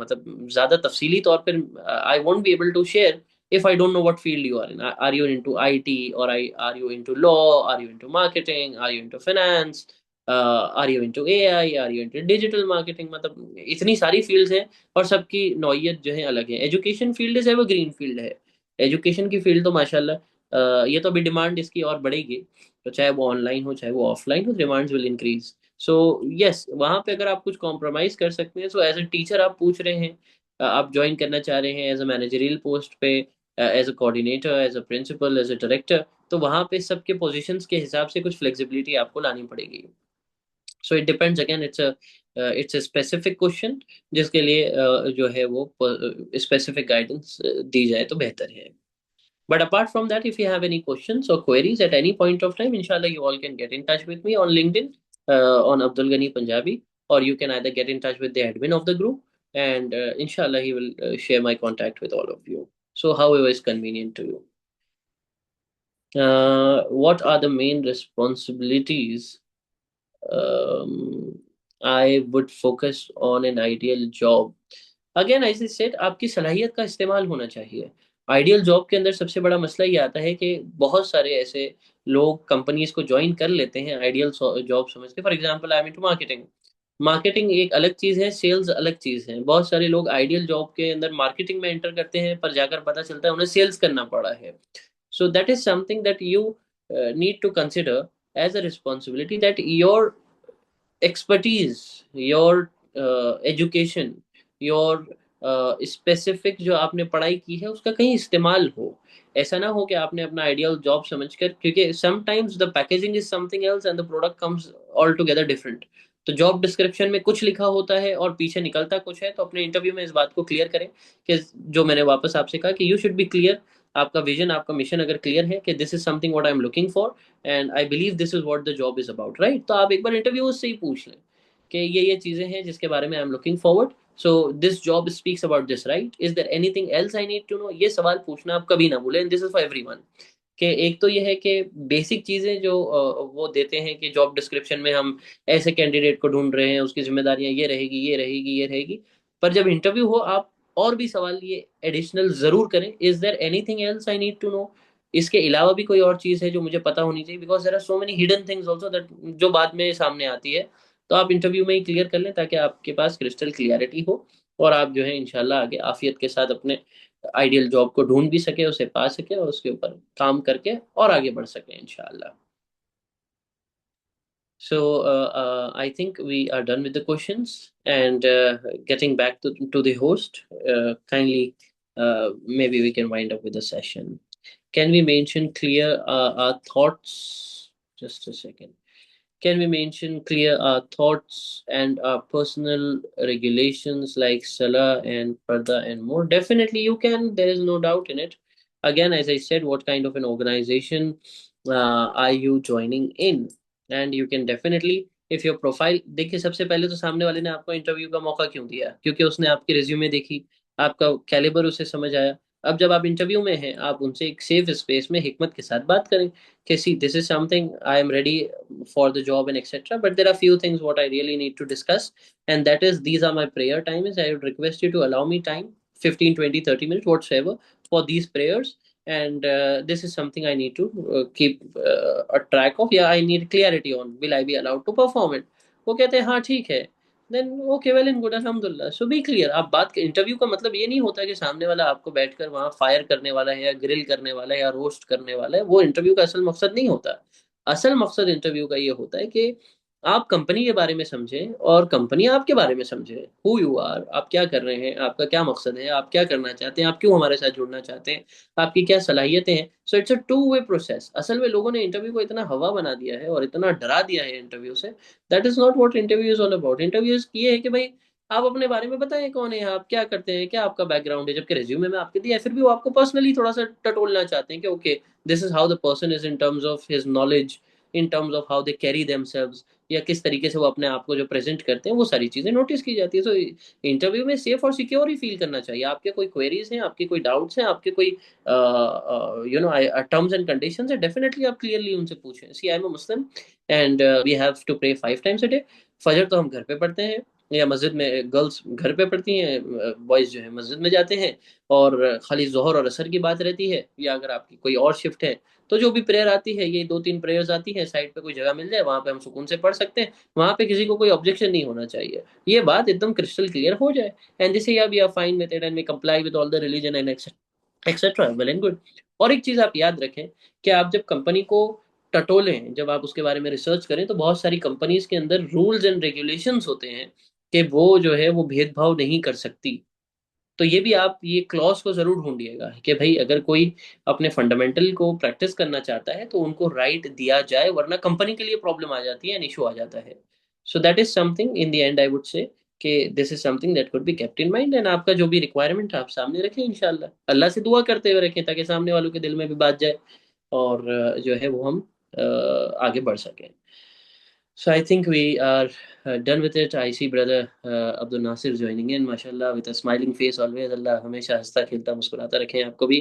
मतलब ज्यादा तफसीली तौर पर I won't be able to share if I don't know what field you are in. Are you into IT, or are you into law? Are you into marketing? Are you into finance? Are you into AI? Are you into digital marketing? मतलब इतनी सारी fields हैं और सबकी नौयत जो है अलग है। Education field is evergreen field है। एजुकेशन की फील्ड तो माशाल्लाह, ये तो अभी डिमांड इसकी और बढ़ेगी। तो चाहे वो ऑनलाइन हो चाहे वो ऑफलाइन हो, demands will increase. So yes, वहां पे अगर आप कुछ कॉम्प्रोमाइज कर सकते हैं। सो एज अ टीचर आप पूछ रहे हैं, आप ज्वाइन करना चाह रहे हैं एज अ मैनेजरियल पोस्ट पे, as a coordinator, as a principal, as a director, तो वहां पे सबके पोजीशंस के हिसाब से कुछ फ्लेक्सिबिलिटी आपको लानी पड़ेगी। So it depends again, it's a specific question जिसके लिए जो है वो स्पेसिफिक गाइडेंस दी जाए तो बेहतर है। But apart from that, if you have any questions or queries at any point of time, inshallah, you all can get in touch with me on LinkedIn, on Abdul Ghani Punjabi, or you can either get in touch with the admin of the group, and inshallah, he will share my contact with all of you. So, however is convenient to you. What are the main responsibilities? I would focus on an ideal job. Again as I said, आपकी सलाहियत का इस्तेमाल होना चाहिए। Ideal job के अंदर सबसे बड़ा मसला ये आता है कि बहुत सारे ऐसे लोग कंपनीज को ज्वाइन कर लेते हैं आइडियल जॉब समझ के। For example, I am into marketing. Marketing एक अलग चीज है, सेल्स अलग चीज है। बहुत सारे लोग आइडियल जॉब के अंदर मार्केटिंग में एंटर करते हैं, पर जाकर पता चलता है उन्हें सेल्स करना पड़ा है। So that is something that you need to consider as a responsibility, that your expertise, your education, your specific जो आपने पढ़ाई की है उसका कहीं इस्तेमाल हो। ऐसा ना हो कि आपने अपना आइडियल जॉब समझकर, क्योंकि sometimes the packaging is something else and the product comes all together different. तो जॉब डिस्क्रिप्शन में कुछ लिखा होता है और पीछे निकलता कुछ है। तो अपने इंटरव्यू में इस बात को क्लियर करें कि जो मैंने वापस आपसे कहा कि यू शुड बी क्लियर। आपका विजन, आपका मिशन अगर क्लियर है कि this is something what I am looking for and I believe this is what the job is about, right, तो आप एक बार इंटरव्यू उससे ही पूछ लें कि ये चीजें हैं जिसके बारे में I am looking forward. So this job speaks about this, right, is there anything else I need to know? ये सवाल पूछना आप कभी ना भूलें। This is for everyone. कि एक तो ये है कि बेसिक चीजें जो वो देते हैं कि जॉब डिस्क्रिप्शन में हम ऐसे कैंडिडेट को ढूंढ रहे हैं, उसकी जिम्मेदारियां ये रहेगी, ये रहेगी, ये रहेगी। पर जब इंटरव्यू हो, आप और भी सवाल ये एडिशनल जरूर करें, is there anything else I need to know? इसके अलावा भी कोई और चीज है जो मुझे पता होनी चाहिए? Because there are so many hidden things also that जो बाद में सामने आती है। तो आप इंटरव्यू में ही क्लियर कर लें ताकि आपके पास क्रिस्टल क्लियरिटी हो और आप जो है इंशाल्लाह आगे आफियत के साथ अपने आइडियल जॉब को ढूंढ भी सके, उसे पा सके और उसके ऊपर काम करके और आगे बढ़ सके इंशाल्लाह। So I think we are done with the questions, and getting back to the host, kindly, maybe we can wind up with the session. Can we mention clear our thoughts? Just a second. Can we mention clear our thoughts and our personal regulations like Salah and Parda and more? Definitely you can. There is no doubt in it. Again, as I said, what kind of an organization are you joining in? And you can definitely, if your profile देखिए, सबसे पहले तो सामने वाले ने आपको interview का मौका क्यों दिया? क्योंकि उसने आपकी रिज्यूमे देखी, आपका कैलिबर उसे समझ आया। अब जब आप इंटरव्यू में हैं, आप उनसे एक सेफ स्पेस में हिकमत के साथ बात करें कि see this is something I am ready for the job and etcetera, but there are few things what I really need to discuss, and that is these are my prayer times, I would request you to allow me time 15 20 30 minutes whatsoever for these prayers, and this is something I need to keep a track of, yeah, I need clarity on, will I be allowed to perform it? वो कहते हैं हाँ ठीक है, then okay well and good, अल्हम्दुलिल्लाह। So be clear. आप बात, interview का मतलब ये नहीं होता कि सामने वाला आपको बैठकर वहां फायर करने वाला है या ग्रिल करने वाला है या रोस्ट करने वाला है। वो इंटरव्यू का असल मकसद नहीं होता। असल मकसद इंटरव्यू का ये होता है कि आप कंपनी के बारे में समझें और कंपनी आपके बारे में समझे, हु यू आर, आप क्या कर रहे हैं, आपका क्या मकसद है, आप क्या करना चाहते हैं, आप क्यों हमारे साथ जुड़ना चाहते हैं, आपकी क्या सलाहियतें हैं। So it's a two way process. असल में लोगों ने इंटरव्यू को इतना हवा बना दिया है और इतना डरा दिया है इंटरव्यू से। That is not what interview is all about. Interview ये है कि भाई आप अपने बारे में बताएं, कौन है आप, क्या करते हैं, क्या आपका बैकग्राउंड है। जबकि रिज्यूमे में आपके दिया है, फिर भी वो आपको पर्सनली थोड़ा सा टटोलना चाहते हैं कि okay this is how the person is in terms of his knowledge, in terms of how they carry themselves, या किस तरीके से वो अपने आप को जो प्रेजेंट करते हैं, वो सारी चीजें नोटिस की जाती है। तो इंटरव्यू में सेफ और सिक्योर ही फील करना चाहिए। आपके कोई क्वेरीज हैं, आपके कोई डाउट्स हैं, आपके कोई टर्म्स एंड कंडीशंस है, डेफिनेटली आप क्लियरली उनसे पूछें। See I am a Muslim and we have to pray 5 times a day। फजर तो हम घर पे पढ़ते हैं या मस्जिद में, गर्ल्स घर पे पढ़ती हैं, बॉयज जो है मस्जिद में जाते हैं। और खाली जोहर और असर की बात रहती है, या अगर आपकी कोई और शिफ्ट है तो जो भी प्रेयर आती है, ये 2 3 प्रेयर्स आती है, साइड पे कोई जगह मिल जाए वहां पे हम सुकून से पढ़ सकते हैं। वहां पे किसी को कोई ऑब्जेक्शन नहीं होना चाहिए। ये बात एकदम क्रिस्टल क्लियर हो जाए, एंड दिस या we are fine with it and we comply with all the religion and etcetera, well and good. और एक चीज आप याद रखें कि आप जब कंपनी को टटोलें, जब आप उसके बारे में रिसर्च करें, तो बहुत सारी कंपनीज के अंदर रूल्स एंड रेगुलेशंस होते हैं कि वो जो है वो भेदभाव नहीं कर सकती। तो ये भी आप ये क्लॉज को जरूर ढूंढिएगा कि भाई अगर कोई अपने फंडामेंटल को प्रैक्टिस करना चाहता है तो उनको राइट दिया जाए, वरना कंपनी के लिए प्रॉब्लम आ जाती है एंड इशू आ जाता है। So that is something in the end I would say कि this is something that could be kept in mind, and आपका जो भी रिक्वायरमेंट है आप सामने रखें, इंशाल्लाह अल्लाह से दुआ करते हुए रखें ताकि सामने वालों के दिल में भी बात जाए और जो है वो हम आगे बढ़ सकें। So I think we are done with it. I see brother Abdul Nasir joining in, mashallah, with a smiling face always. Allah हमेशा हंसता खेलता मुस्कुराता रखें आपको भी.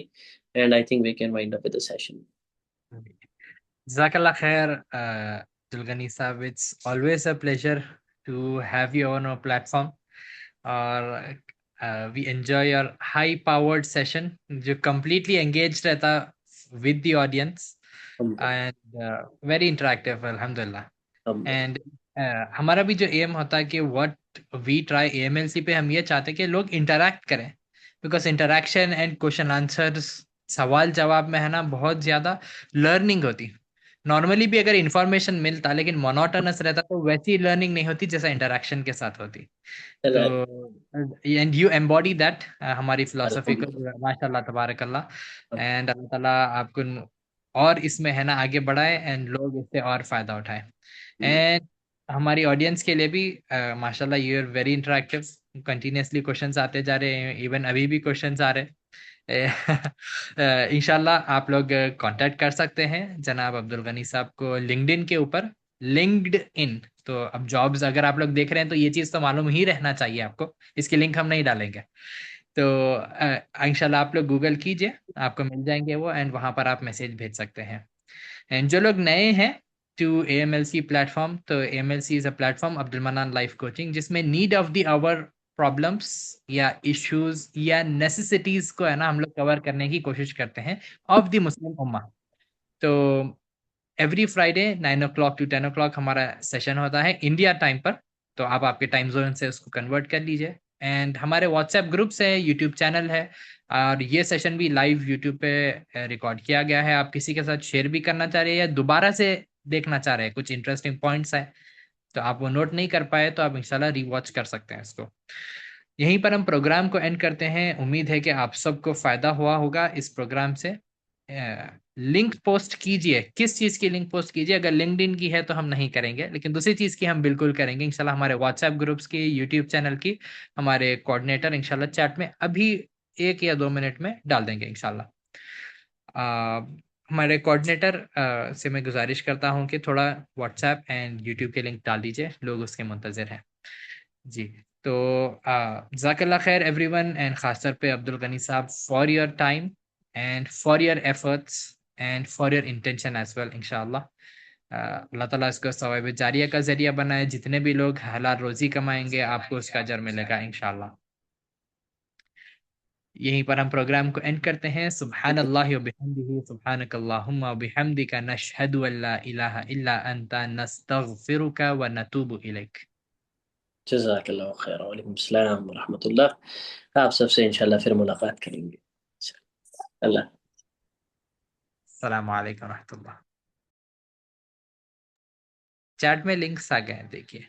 And I think we can wind up with the session. Jazakallah khair, Julgani Saab. It's always a pleasure to have you on our platform. और we enjoy your high-powered session, जो completely engaged रहता with the audience and very interactive, alhamdulillah. And हमारा भी जो M होता है कि what we try AMLC पे हम ये चाहते हैं कि लोग interact करें, because interaction and question answers, सवाल जवाब में है ना बहुत ज़्यादा learning होती। नॉर्मली भी अगर इंफॉर्मेशन मिलता लेकिन मोनोटोनस रहता तो वैसी लर्निंग नहीं होती जैसा इंटरेक्शन के साथ होती। तो एंड यू एम्बॉडी दैट हमारी फिलॉसफी को, माशाल्लाह तबारकल्लाह। एंड अल्लाह ताला आपको और इसमें है ना आगे बढ़ाए एंड लोग इससे और फायदा उठाए। एंड हमारी ऑडियंस के लिए भी माशाल्लाह you are very interactive, continuously questions आते जा रहे हैं, इवन अभी भी क्वेश्चंस आ रहे हैं। इंशाल्लाह आप लोग कांटेक्ट कर सकते हैं जनाब अब्दुल गनी साहब को लिंक्डइन के ऊपर, लिंक्ड इन। तो अब जॉब्स अगर आप लोग देख रहे हैं तो ये चीज़ तो मालूम ही रहना चाहिए आपको, इसकी लिंक हम नहीं डालेंगे। तो इंशाल्लाह आप लोग गूगल कीजिए, आपको मिल जाएंगे वो, एंड वहाँ पर आप मैसेज भेज सकते हैं। एंड जो लोग नए हैं टू AMLC प्लेटफॉर्म, तो AMLC is a platform Abdul Mannan life coaching, जिसमें need of the hour problems या इश्यूज या नेसेसिटीज को है ना हम लोग कवर करने की कोशिश करते हैं ऑफ द मुस्लिम उम्मा। तो every Friday 9 o'clock to 10 o'clock हमारा सेशन होता है इंडिया टाइम पर, तो आप आपके टाइम जोन से उसको कन्वर्ट कर लीजिए। एंड हमारे व्हाट्सएप ग्रुप्स है, यूट्यूब चैनल है, और ये सेशन भी लाइव यूट्यूब पे रिकॉर्ड किया गया है। आप किसी के साथ शेयर भी करना चाह रहे हैं या दोबारा से देखना चाह रहे हैं, कुछ इंटरेस्टिंग पॉइंट्स है तो आप वो नोट नहीं कर पाए तो आप इंशाल्लाह रीवॉच कर सकते हैं इसको। यहीं पर हम प्रोग्राम को एंड करते हैं। उम्मीद है कि आप सबको फायदा हुआ होगा इस प्रोग्राम से। लिंक पोस्ट कीजिए, किस चीज़ की लिंक पोस्ट कीजिए? अगर लिंक्डइन की है तो हम नहीं करेंगे, लेकिन दूसरी चीज़ की हम बिल्कुल करेंगे इंशाल्लाह। हमारे व्हाट्सएप ग्रुप्स की, यूट्यूब चैनल की, हमारे कोऑर्डिनेटर इंशाल्लाह चैट में अभी 1 या 2 मिनट में डाल देंगे इंशाल्लाह। हमारे कोऑर्डिनेटर से मैं गुजारिश करता हूँ कि थोड़ा व्हाट्सएप एंड यूट्यूब के लिंक डाल दीजिए, लोग उसके मुंतज़िर हैं जी। तो जज़ाकल्लाह खैर एवरीवन, एंड ख़ासतौर पे अब्दुल गनी साहब, for your time and for your efforts and for your intention as well. इंशाअल्लाह अल्लाह ताला इसको सवाब जारिया का जरिया बनाए। जितने भी लोग हलाल रोजी कमाएंगे आपको उसका अजर मिलेगा इंशाअल्लाह। यहीं पर हम प्रोग्राम को एंड करते हैं। सुब्हानल्लाहि व बिहम्दिही, सुब्हानकल्लाहुम्मा व बिहम्दिका, नशहदु अल्ला इलाहा इल्ला अंता, नस्तगफिरुका व नतूबु इलैक। जज़ाकल्लाहु खैर। वालेकुम अस्सलाम व रहमतुल्लाह। आप सबसे इंशाल्लाह फिर मुलाकात करेंगे। अल्लाह। अस्सलामु अलैकुम व रहमतुल्लाह। चैट में लिंक्स आ गए हैं, देखिए।